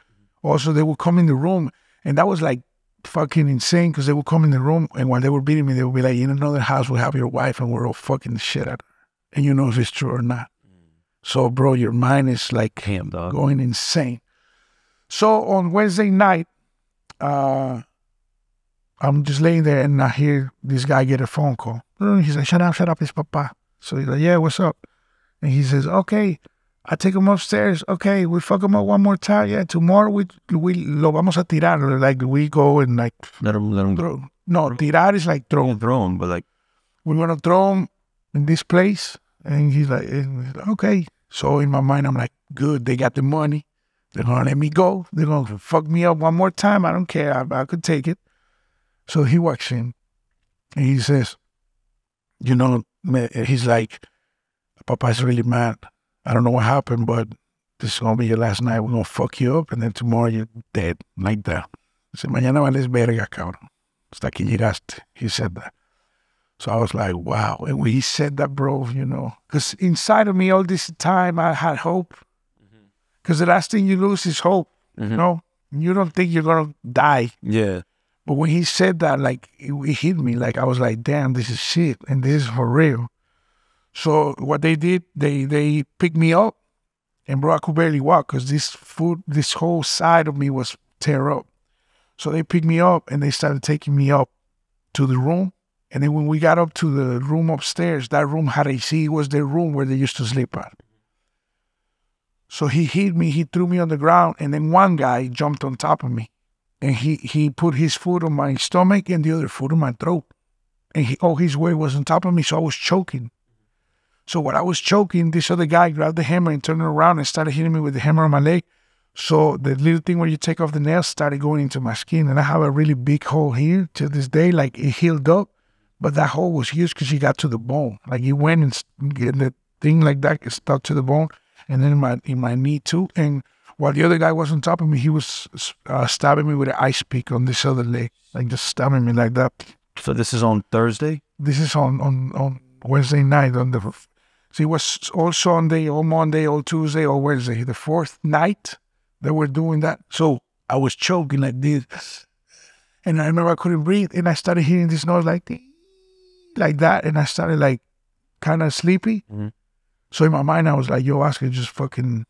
Also, they would come in the room and that was like fucking insane because they would come in the room and while they were beating me, they would be like, in another house, we have your wife and we're all fucking the shit out of her. And you know if it's true or not. So, bro, your mind is like going insane. So on Wednesday night, I'm just laying there and I hear this guy get a phone call. He's like, shut up, it's Papa. So he's like, yeah, what's up? And he says, okay, I take him upstairs. Okay, we fuck him up one more time. Yeah, tomorrow we lo vamos a tirar. Like we go and like let him throw. No, tirar is like throw. Throw him, but like we're gonna throw him in this place. And he's like, okay. So in my mind, I'm like, good, they got the money. They're gonna let me go. They're gonna fuck me up one more time. I don't care. I could take it. So he walks in and he says, you know, he's like, Papa's really mad. I don't know what happened, but this is going to be your last night. We're going to fuck you up and then tomorrow you're dead. Like that. Dice, mañana vales verga, cabrón. Hasta aquí llegaste. He said that. So I was like, wow. And when he said that, bro, you know, because inside of me all this time I had hope. Because the last thing you lose is hope. You know? You don't think you're going to die. Yeah. But when he said that, like, it hit me. Like, I was like, damn, this is shit. And this is for real. So what they did, they picked me up. And, bro, I could barely walk because this whole side of me was tear up. So they picked me up and they started taking me up to the room. And then when we got up to the room upstairs, that room had AC. It was the room where they used to sleep at. So he hit me. He threw me on the ground. And then one guy jumped on top of me. and he put his foot on my stomach and the other foot on my throat. And all his weight was on top of me, so I was choking. So while I was choking, this other guy grabbed the hammer and turned it around and started hitting me with the hammer on my leg. So the little thing where you take off the nails started going into my skin. And I have a really big hole here to this day. Like, it healed up, but that hole was huge because he got to the bone. Like, he went and get the thing like that, it stuck to the bone. And then in my knee too. And while the other guy was on top of me, he was stabbing me with an ice pick on this other leg. Like, just stabbing me like that. So this is on Thursday? This is on Wednesday night. So it was all Sunday, all Monday, all Tuesday, all Wednesday. The fourth night, they were doing that. So I was choking like this. And I remember I couldn't breathe. And I started hearing this noise like that. And I started like kind of sleepy. Mm-hmm. So in my mind, I was like, yo, Oscar, just fucking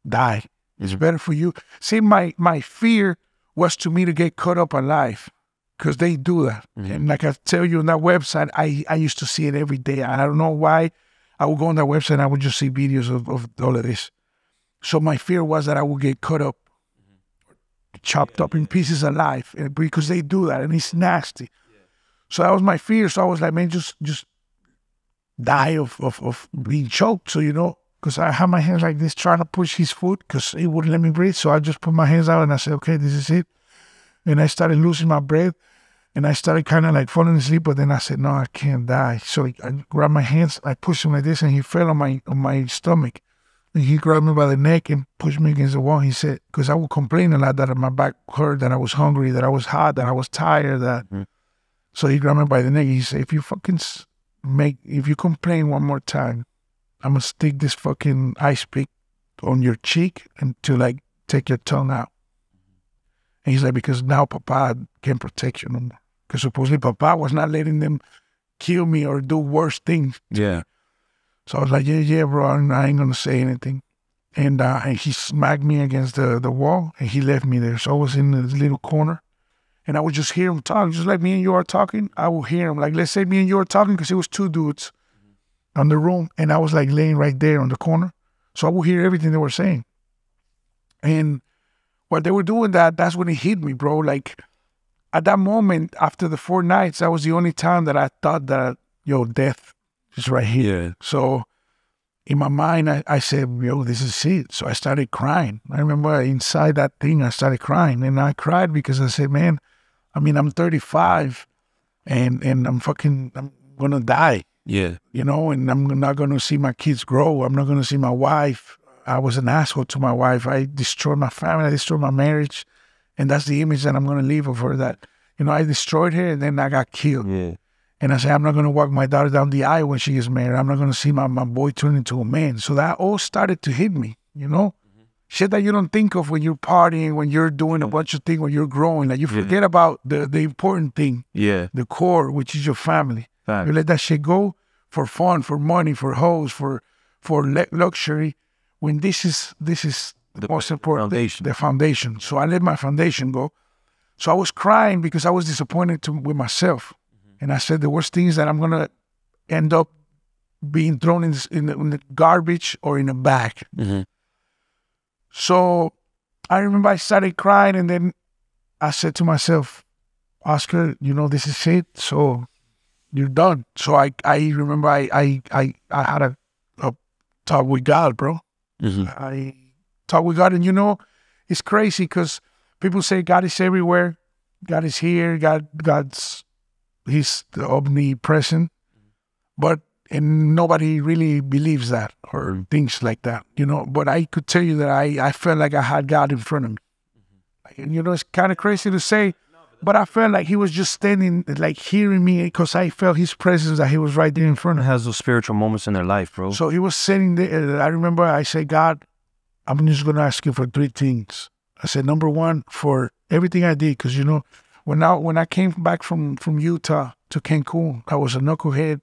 die. It's better for you. See, my fear was to me to get caught up alive. Because they do that. Mm-hmm. And like I tell you on that website, I used to see it every day. I don't know why. I would go on that website and I would just see videos of all of this. So my fear was that I would get cut up, chopped up in pieces alive, because they do that and it's nasty. Yeah. So that was my fear. So I was like, man, just die of being choked. So, because I had my hands like this trying to push his foot because he wouldn't let me breathe. So I just put my hands out and I said, okay, this is it. And I started losing my breath. And I started kind of like falling asleep, but then I said, no, I can't die. So I grabbed my hands, I pushed him like this, and he fell on my stomach. And he grabbed me by the neck and pushed me against the wall. He said, because I would complain a lot that my back hurt, that I was hungry, that I was hot, that I was tired. So he grabbed me by the neck. He said, if you complain one more time, I'm going to stick this fucking ice pick on your cheek and to like take your tongue out. And he's like, because now Papa can't protect you no more. Because supposedly Papa was not letting them kill me or do worse things. Yeah. So I was like, yeah, bro, I ain't going to say anything. And he smacked me against the wall and he left me there. So I was in this little corner and I would just hear him talk. Just like me and you are talking, I would hear him. Like, let's say me and you are talking because it was two dudes on the room and I was like laying right there on the corner. So I would hear everything they were saying. And while they were doing that, that's when it hit me, bro. Like, at that moment, after the 4 nights, that was the only time that I thought that, death is right here. Yeah. So in my mind, I said, this is it. So I started crying. I remember inside that thing, I started crying. And I cried because I said, man, I'm 35 and I'm going to die. Yeah. And I'm not going to see my kids grow. I'm not going to see my wife. I was an asshole to my wife. I destroyed my family. I destroyed my marriage. And that's the image that I'm going to leave of her, that, I destroyed her and then I got killed. Yeah. And I said, I'm not going to walk my daughter down the aisle when she is married. I'm not going to see my boy turn into a man. So that all started to hit me, Shit that you don't think of when you're partying, when you're doing a bunch of things, when you're growing. Like, you forget about the important thing. Yeah. The core, which is your family. Fact. You let that shit go for fun, for money, for hoes, for luxury. When this is the most important, the foundation. So I let my foundation go. So I was crying because I was disappointed with myself. Mm-hmm. And I said, the worst thing is that I'm going to end up being thrown in the garbage or in a bag. Mm-hmm. So I remember I started crying and then I said to myself, Oscar, this is it. So you're done. So I remember I had a talk with God, bro. Mm-hmm. I talk with God, and it's crazy because people say God is everywhere, God is here, He's omnipresent, and nobody really believes that or thinks like that, But I could tell you that I felt like I had God in front of me. Mm-hmm. And, it's kind of crazy to say, but I felt like He was just standing, like hearing me, because I felt His presence, that He was right there in front of me. Has those spiritual moments in their life, bro. So He was sitting there. I remember I said, God, I'm just going to ask You for 3 things. I said, number 1, for everything I did, because, when I came back from Utah to Cancun, I was a knucklehead.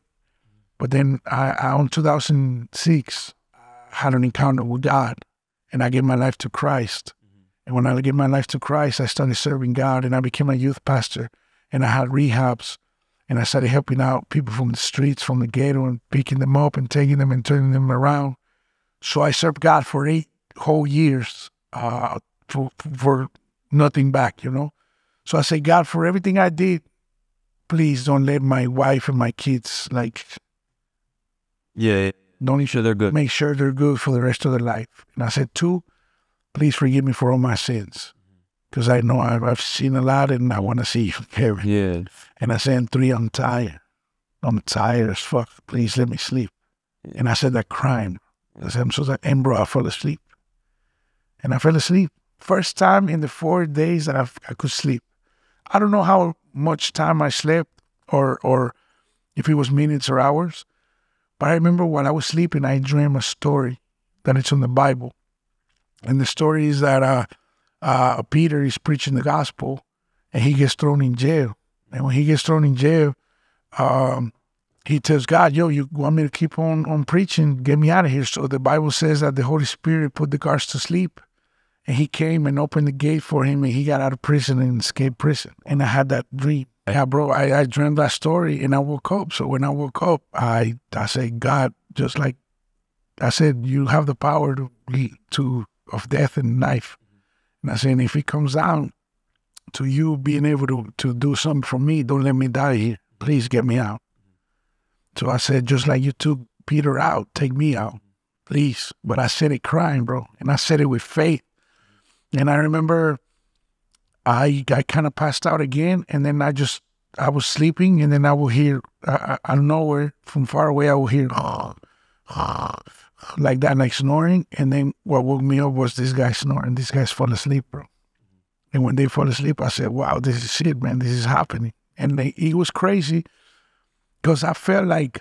But then I in 2006, I had an encounter with God, and I gave my life to Christ. And when I gave my life to Christ, I started serving God, and I became a youth pastor, and I had rehabs, and I started helping out people from the streets, from the ghetto, and picking them up and taking them and turning them around. So I served God for 8 whole years for nothing back, So I say, God, for everything I did, please don't let my wife and my kids, like, don't make sure they're good. Make sure they're good for the rest of their life. And I said, 2, please forgive me for all my sins. Because I know I've seen a lot and I want to see you forgiven. Yeah. And I said, 3, I'm tired. I'm tired as fuck. Please let me sleep. Yeah. And I said that crying. I said, I'm so tired. And bro, I fell asleep. And I fell asleep. First time in the 4 days that I could sleep. I don't know how much time I slept or if it was minutes or hours. But I remember while I was sleeping, I dreamed a story that it's in the Bible. And the story is that Peter is preaching the gospel and he gets thrown in jail. And when he gets thrown in jail, he tells God, yo, you want me to keep on preaching? Get me out of here. So the Bible says that the Holy Spirit put the guards to sleep. And he came and opened the gate for him and he got out of prison and escaped prison. And I had that dream. Yeah, bro, I dreamed that story and I woke up. So when I woke up, I said, God, just like I said, you have the power of death and life. And I said, if it comes down to you being able to do something for me, don't let me die here. Please get me out. So I said, just like you took Peter out, take me out, please. But I said it crying, bro. And I said it with faith. And I remember I kind of passed out again. And then I was sleeping. And then I would hear, out of nowhere, from far away, I would hear, like that, like snoring. And then what woke me up was this guy snoring. These guys fall asleep, bro. And when they fall asleep, I said, wow, this is it, man. This is happening. And it was crazy because I felt like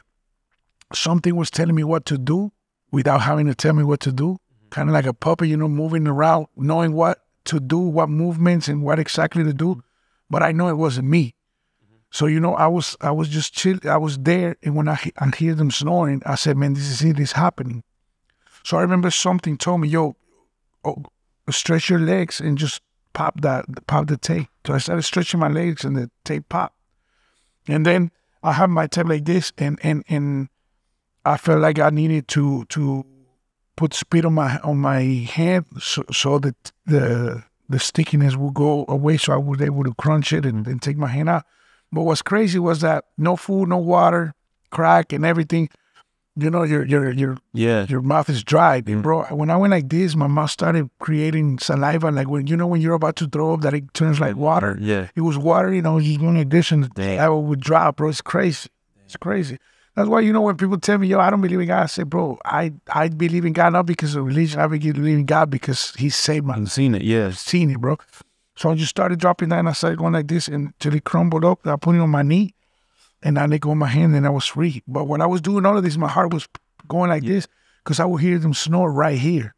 something was telling me what to do without having to tell me what to do. Kind of like a puppet, you know, moving around, knowing what to do, what movements and what exactly to do. But I know it wasn't me. So, you know, I was just chill. I was there. And when I hear them snoring, I said, man, this is it. It's happening. So I remember something told me, yo, stretch your legs and just pop the tape. So I started stretching my legs and the tape popped. And then I have my tape like this and I felt like I needed to put spit on my hand so that the stickiness would go away so I was able to crunch it and take my hand out. But what's crazy was that no food, no water, crack and everything. You know, your mouth is dry. And bro, when I went like this, my mouth started creating saliva. Like when you're about to throw up, that it turns like water. Yeah. It was water, you know, just going like this and I would drop, bro. It's crazy. It's crazy. That's why, you know, when people tell me, yo, I don't believe in God, I say, bro, I believe in God not because of religion. I believe in God because he saved my life. I've seen it, yeah. Seen it, bro. So I just started dropping that and I started going like this until it crumbled up. I put it on my knee. And I let go of my hand and I was free. But when I was doing all of this, my heart was going like this because I would hear them snore right here.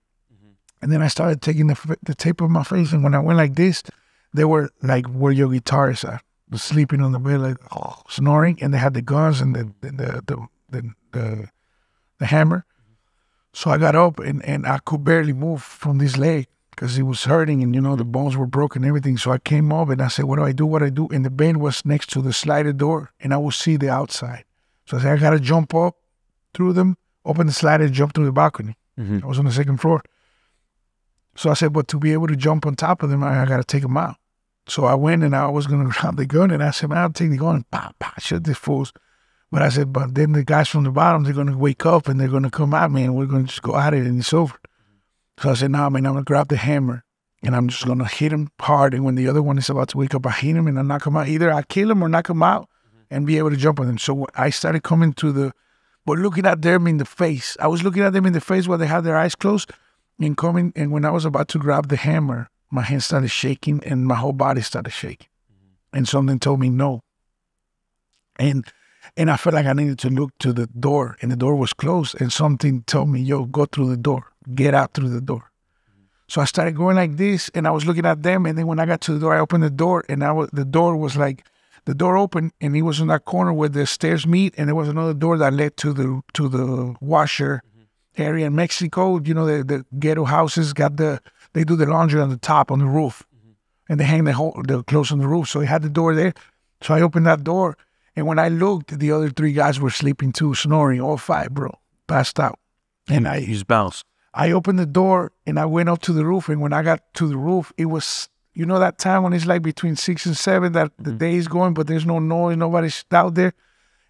And then I started taking the tape off my face. And when I went like this, they were like where your guitarists are, sleeping on the bed, like snoring. And they had the guns and the hammer. So I got up and I could barely move from this leg because it was hurting and, you know, the bones were broken and everything. So I came up and I said, what do I do? And the bed was next to the sliding door and I would see the outside. So I said, I got to jump up through them, open the slider, jump through the balcony. I was on the 2nd floor. So I said, but to be able to jump on top of them, I got to take them out. So I went and I was going to grab the gun and I said, man, I'll take the gun and shoot these fools. But I said, but then the guys from the bottom, they're going to wake up and they're going to come at me and we're going to just go at it and it's over. So I said, nah, man, I'm going to grab the hammer and I'm just going to hit him hard. And when the other one is about to wake up, I hit him and I knock him out. Either I kill him or knock him out and be able to jump on him. So I started coming but looking at them in the face. I was looking at them in the face while they had their eyes closed and coming. And when I was about to grab the hammer, my hand started shaking and my whole body started shaking. And something told me no. And I felt like I needed to look to the door and the door was closed and something told me, yo, go through the door, get out through the door. So I started going like this and I was looking at them. And then when I got to the door, I opened the door and the door was like, the door opened and it was in that corner where the stairs meet. And there was another door that led to the washer area in Mexico. You know, the ghetto houses they do the laundry on the top, on the roof. And they hang the clothes on the roof. So I had the door there. So I opened that door. And when I looked, the other 3 guys were sleeping too, snoring, all 5, bro, passed out. And I just bounced. I opened the door and I went up to the roof. And when I got to the roof, it was you know that time when it's like between 6 and 7 that the day is going, but there's no noise, nobody's out there.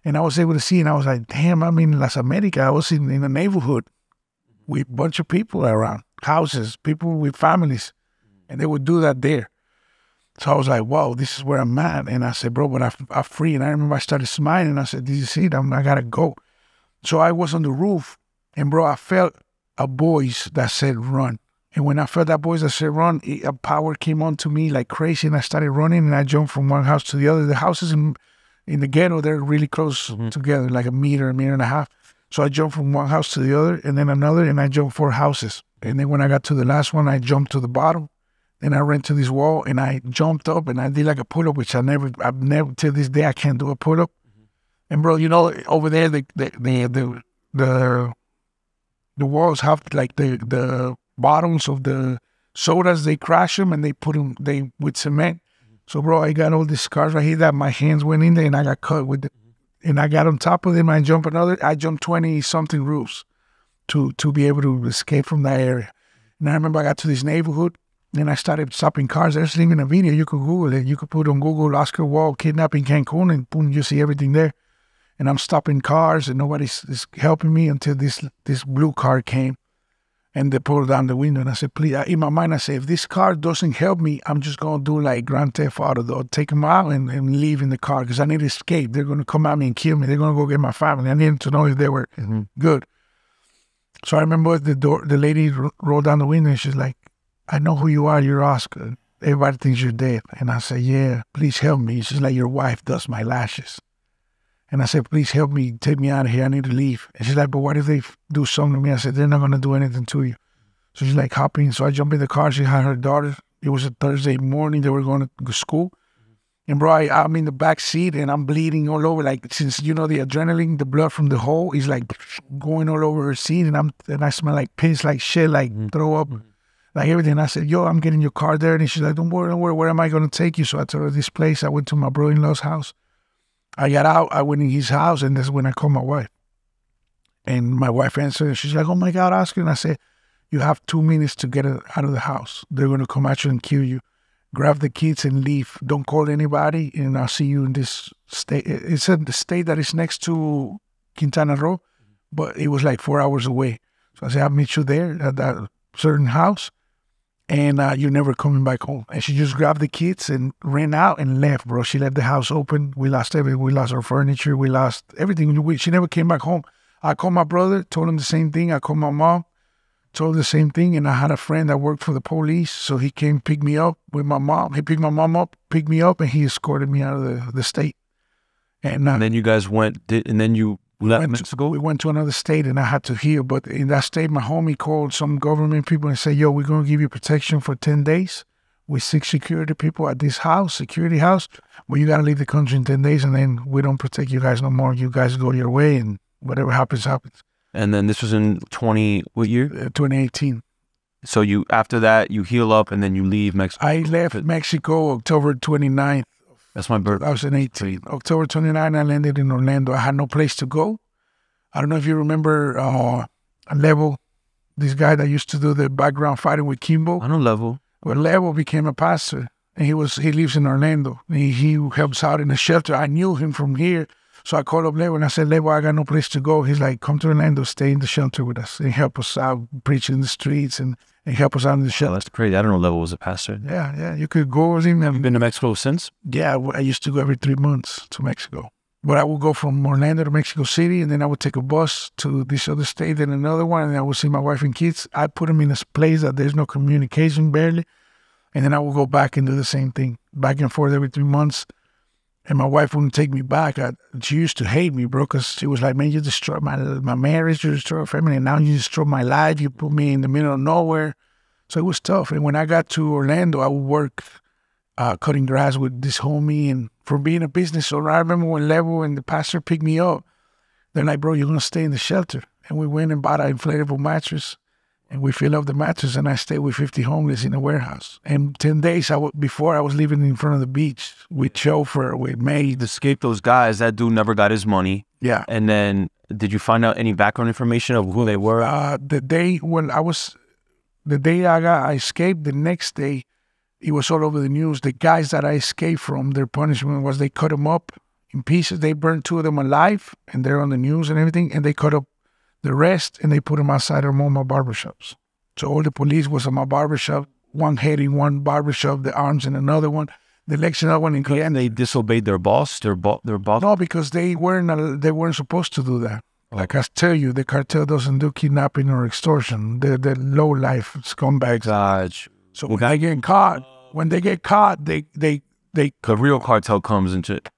And I was able to see, and I was like, damn, I'm in Las Americas. I was in a neighborhood with a bunch of people around, houses, people with families, and they would do that there. So I was like, wow, this is where I'm at. And I said, bro, but I'm free. And I remember I started smiling. I said, did you see it? I got to go. So I was on the roof, and bro, I felt a voice that said run. And when I felt that voice that said run, a power came on to me like crazy, and I started running, and I jumped from one house to the other. The houses in the ghetto, they're really close together, like a meter and a half. So I jumped from one house to the other, and then another, and I jumped 4 houses. And then when I got to the last one, I jumped to the bottom. Then I ran to this wall, and I jumped up, and I did like a pull-up, which I've never, till this day, I can't do a pull-up. And bro, you know, over there, the walls have like the bottoms of the sodas, they crash them, and they put them, with cement. So, bro, I got all these scars right here that my hands went in there, and I got cut with it. And I got on top of them. I jumped 20-something roofs to be able to escape from that area. And I remember I got to this neighborhood, and I started stopping cars. There's even a video. You could Google it. You could put on Google Oscar Wilde kidnapping Cancun, and boom, you see everything there. And I'm stopping cars, and nobody's helping me until this blue car came. And they pulled down the window, and I said, please, in my mind, I said, if this car doesn't help me, I'm just going to do like Grand Theft Auto, though. Take them out and leave in the car, because I need to escape. They're going to come at me and kill me. They're going to go get my family. I need to know if they were good. So I remember the lady rolled down the window, and she's like, I know who you are. You're Oscar. Everybody thinks you're dead. And I said, yeah, please help me. She's like, your wife does my lashes. And I said, please help me, take me out of here. I need to leave. And she's like, but what if they do something to me? I said, they're not going to do anything to you. So she's like hopping. So I jump in the car. She had her daughter. It was a Thursday morning. They were going to school. And bro, I'm in the back seat, and I'm bleeding all over. Like, since, you know, the adrenaline, the blood from the hole is like going all over her seat. And I smell like piss, like shit, like throw up, like everything. I said, yo, I'm getting your car there. And she's like, don't worry. Where am I going to take you? So I told her this place. I went to my brother-in-law's house. I got out, I went in his house, and that's when I called my wife. And my wife answered, and she's like, oh my God, Oscar. And I said, you have 2 minutes to get out of the house. They're going to come at you and kill you. Grab the kids and leave. Don't call anybody, and I'll see you in this state. It's a state that is next to Quintana Roo, but it was like 4 hours away. So I said, I'll meet you there at that certain house, and you're never coming back home. And she just grabbed the kids and ran out and left, bro. She left the house open. We lost everything. We lost our furniture. We lost everything. She never came back home. I called my brother, told him the same thing. I called my mom, told her the same thing. And I had a friend that worked for the police, so he came pick me up with my mom. He picked my mom up, picked me up, and he escorted me out of the state. And then you guys and then you left Mexico? We went to another state, and I had to heal. But in that state, my homie called some government people and said, yo, we're going to give you protection for 10 days with 6 security people at this house, security house. But you got to leave the country in 10 days, and then we don't protect you guys no more. You guys go your way, and whatever happens, happens. And then this was in what year? 2018. So after that, you heal up, and then you leave Mexico? I left Mexico October 29th. That's my birthday. 2018. October 29th, I landed in Orlando. I had no place to go. I don't know if you remember Level, this guy that used to do the background fighting with Kimbo. I know Level. Well, Level became a pastor, and he lives in Orlando. He helps out in a shelter. I knew him from here, so I called up Level, and I said, Level, I got no place to go. He's like, come to Orlando, stay in the shelter with us, and help us out, preach in the streets, and help us out in the shelter. Oh, that's crazy. I don't know Level was a pastor. Yeah. You could go with him. Have you been to Mexico since? Yeah, I used to go every 3 months to Mexico. But I would go from Orlando to Mexico City, and then I would take a bus to this other state and another one, and I would see my wife and kids. I put them in a place that there's no communication barely, and then I would go back and do the same thing, back and forth every 3 months. And my wife wouldn't take me back. She used to hate me, bro, because she was like, man, you destroyed my marriage, you destroyed our family, and now you destroyed my life. You put me in the middle of nowhere. So it was tough. And when I got to Orlando, I would work cutting grass with this homie, and from being a business owner, I remember when Level and the pastor picked me up, they're like, bro, you're going to stay in the shelter. And we went and bought an inflatable mattress, and we filled up the mattress, and I stayed with 50 homeless in a warehouse. And 10 days before, I was living in front of the beach with chauffeur, with maid. To escape those guys, that dude never got his money. Yeah. And then did you find out any background information of who they were? The day I escaped, the next day, it was all over the news. The guys that I escaped from, their punishment was they cut them up in pieces. They burned 2 of them alive, and they're on the news and everything, and they cut up the rest, and they put them outside of all my barbershops. So all the police was at my barbershop, one head in one barbershop, the arms in another one, the legs in another one. And they disobeyed their boss? Their boss? No, because they weren't supposed to do that. Like I tell you, the cartel doesn't do kidnapping or extortion. They're low life scumbags. Gotcha. So when they get caught, they the real cartel comes into it.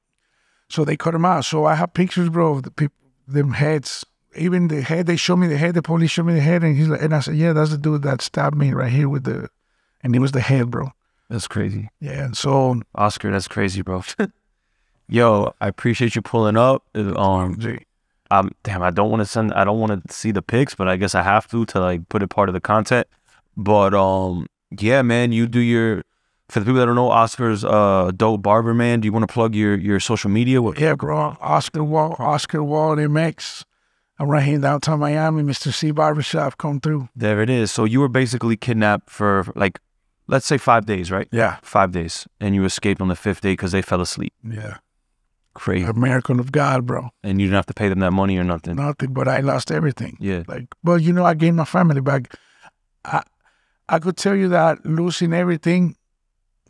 So they cut them out. So I have pictures, bro, of the people, them heads. Even the head, they show me the head. The police show me the head, and he's like, and I said, yeah, that's the dude that stabbed me right here with the, and it was the head, bro. That's crazy. Yeah, and so Oscar, that's crazy, bro. Yo, I appreciate you pulling up. Damn, I don't want to see the pics, but I guess I have to like put it part of the content. But yeah, man, you do your. For the people that don't know, Oscar's a dope barber, man. Do you want to plug your social media? Yeah, bro. Oscar Wall MX. I'm right here in downtown Miami. Mr. C Barbershop, come through. There it is. So you were basically kidnapped for like, let's say 5 days, right? Yeah. 5 days. And you escaped on the 5th day because they fell asleep. Yeah. Crazy. American of God, bro. And you didn't have to pay them that money or nothing? Nothing, but I lost everything. Yeah. Like, well, you know, I gained my family back. I could tell you that losing everything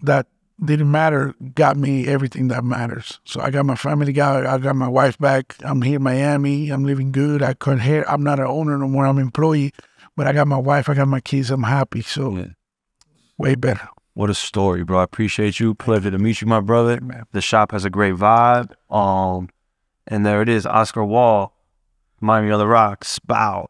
that didn't matter got me everything that matters. So I got my family, I got my wife back. I'm here in Miami. I'm living good. I cut hair. I'm not an owner no more. I'm an employee, but I got my wife. I got my kids. I'm happy. So yeah. Way better. What a story, bro. I appreciate you. Pleasure to meet you, my brother. The shop has a great vibe. And there it is, Oscar Wall, Miami on the Rocks. Bow.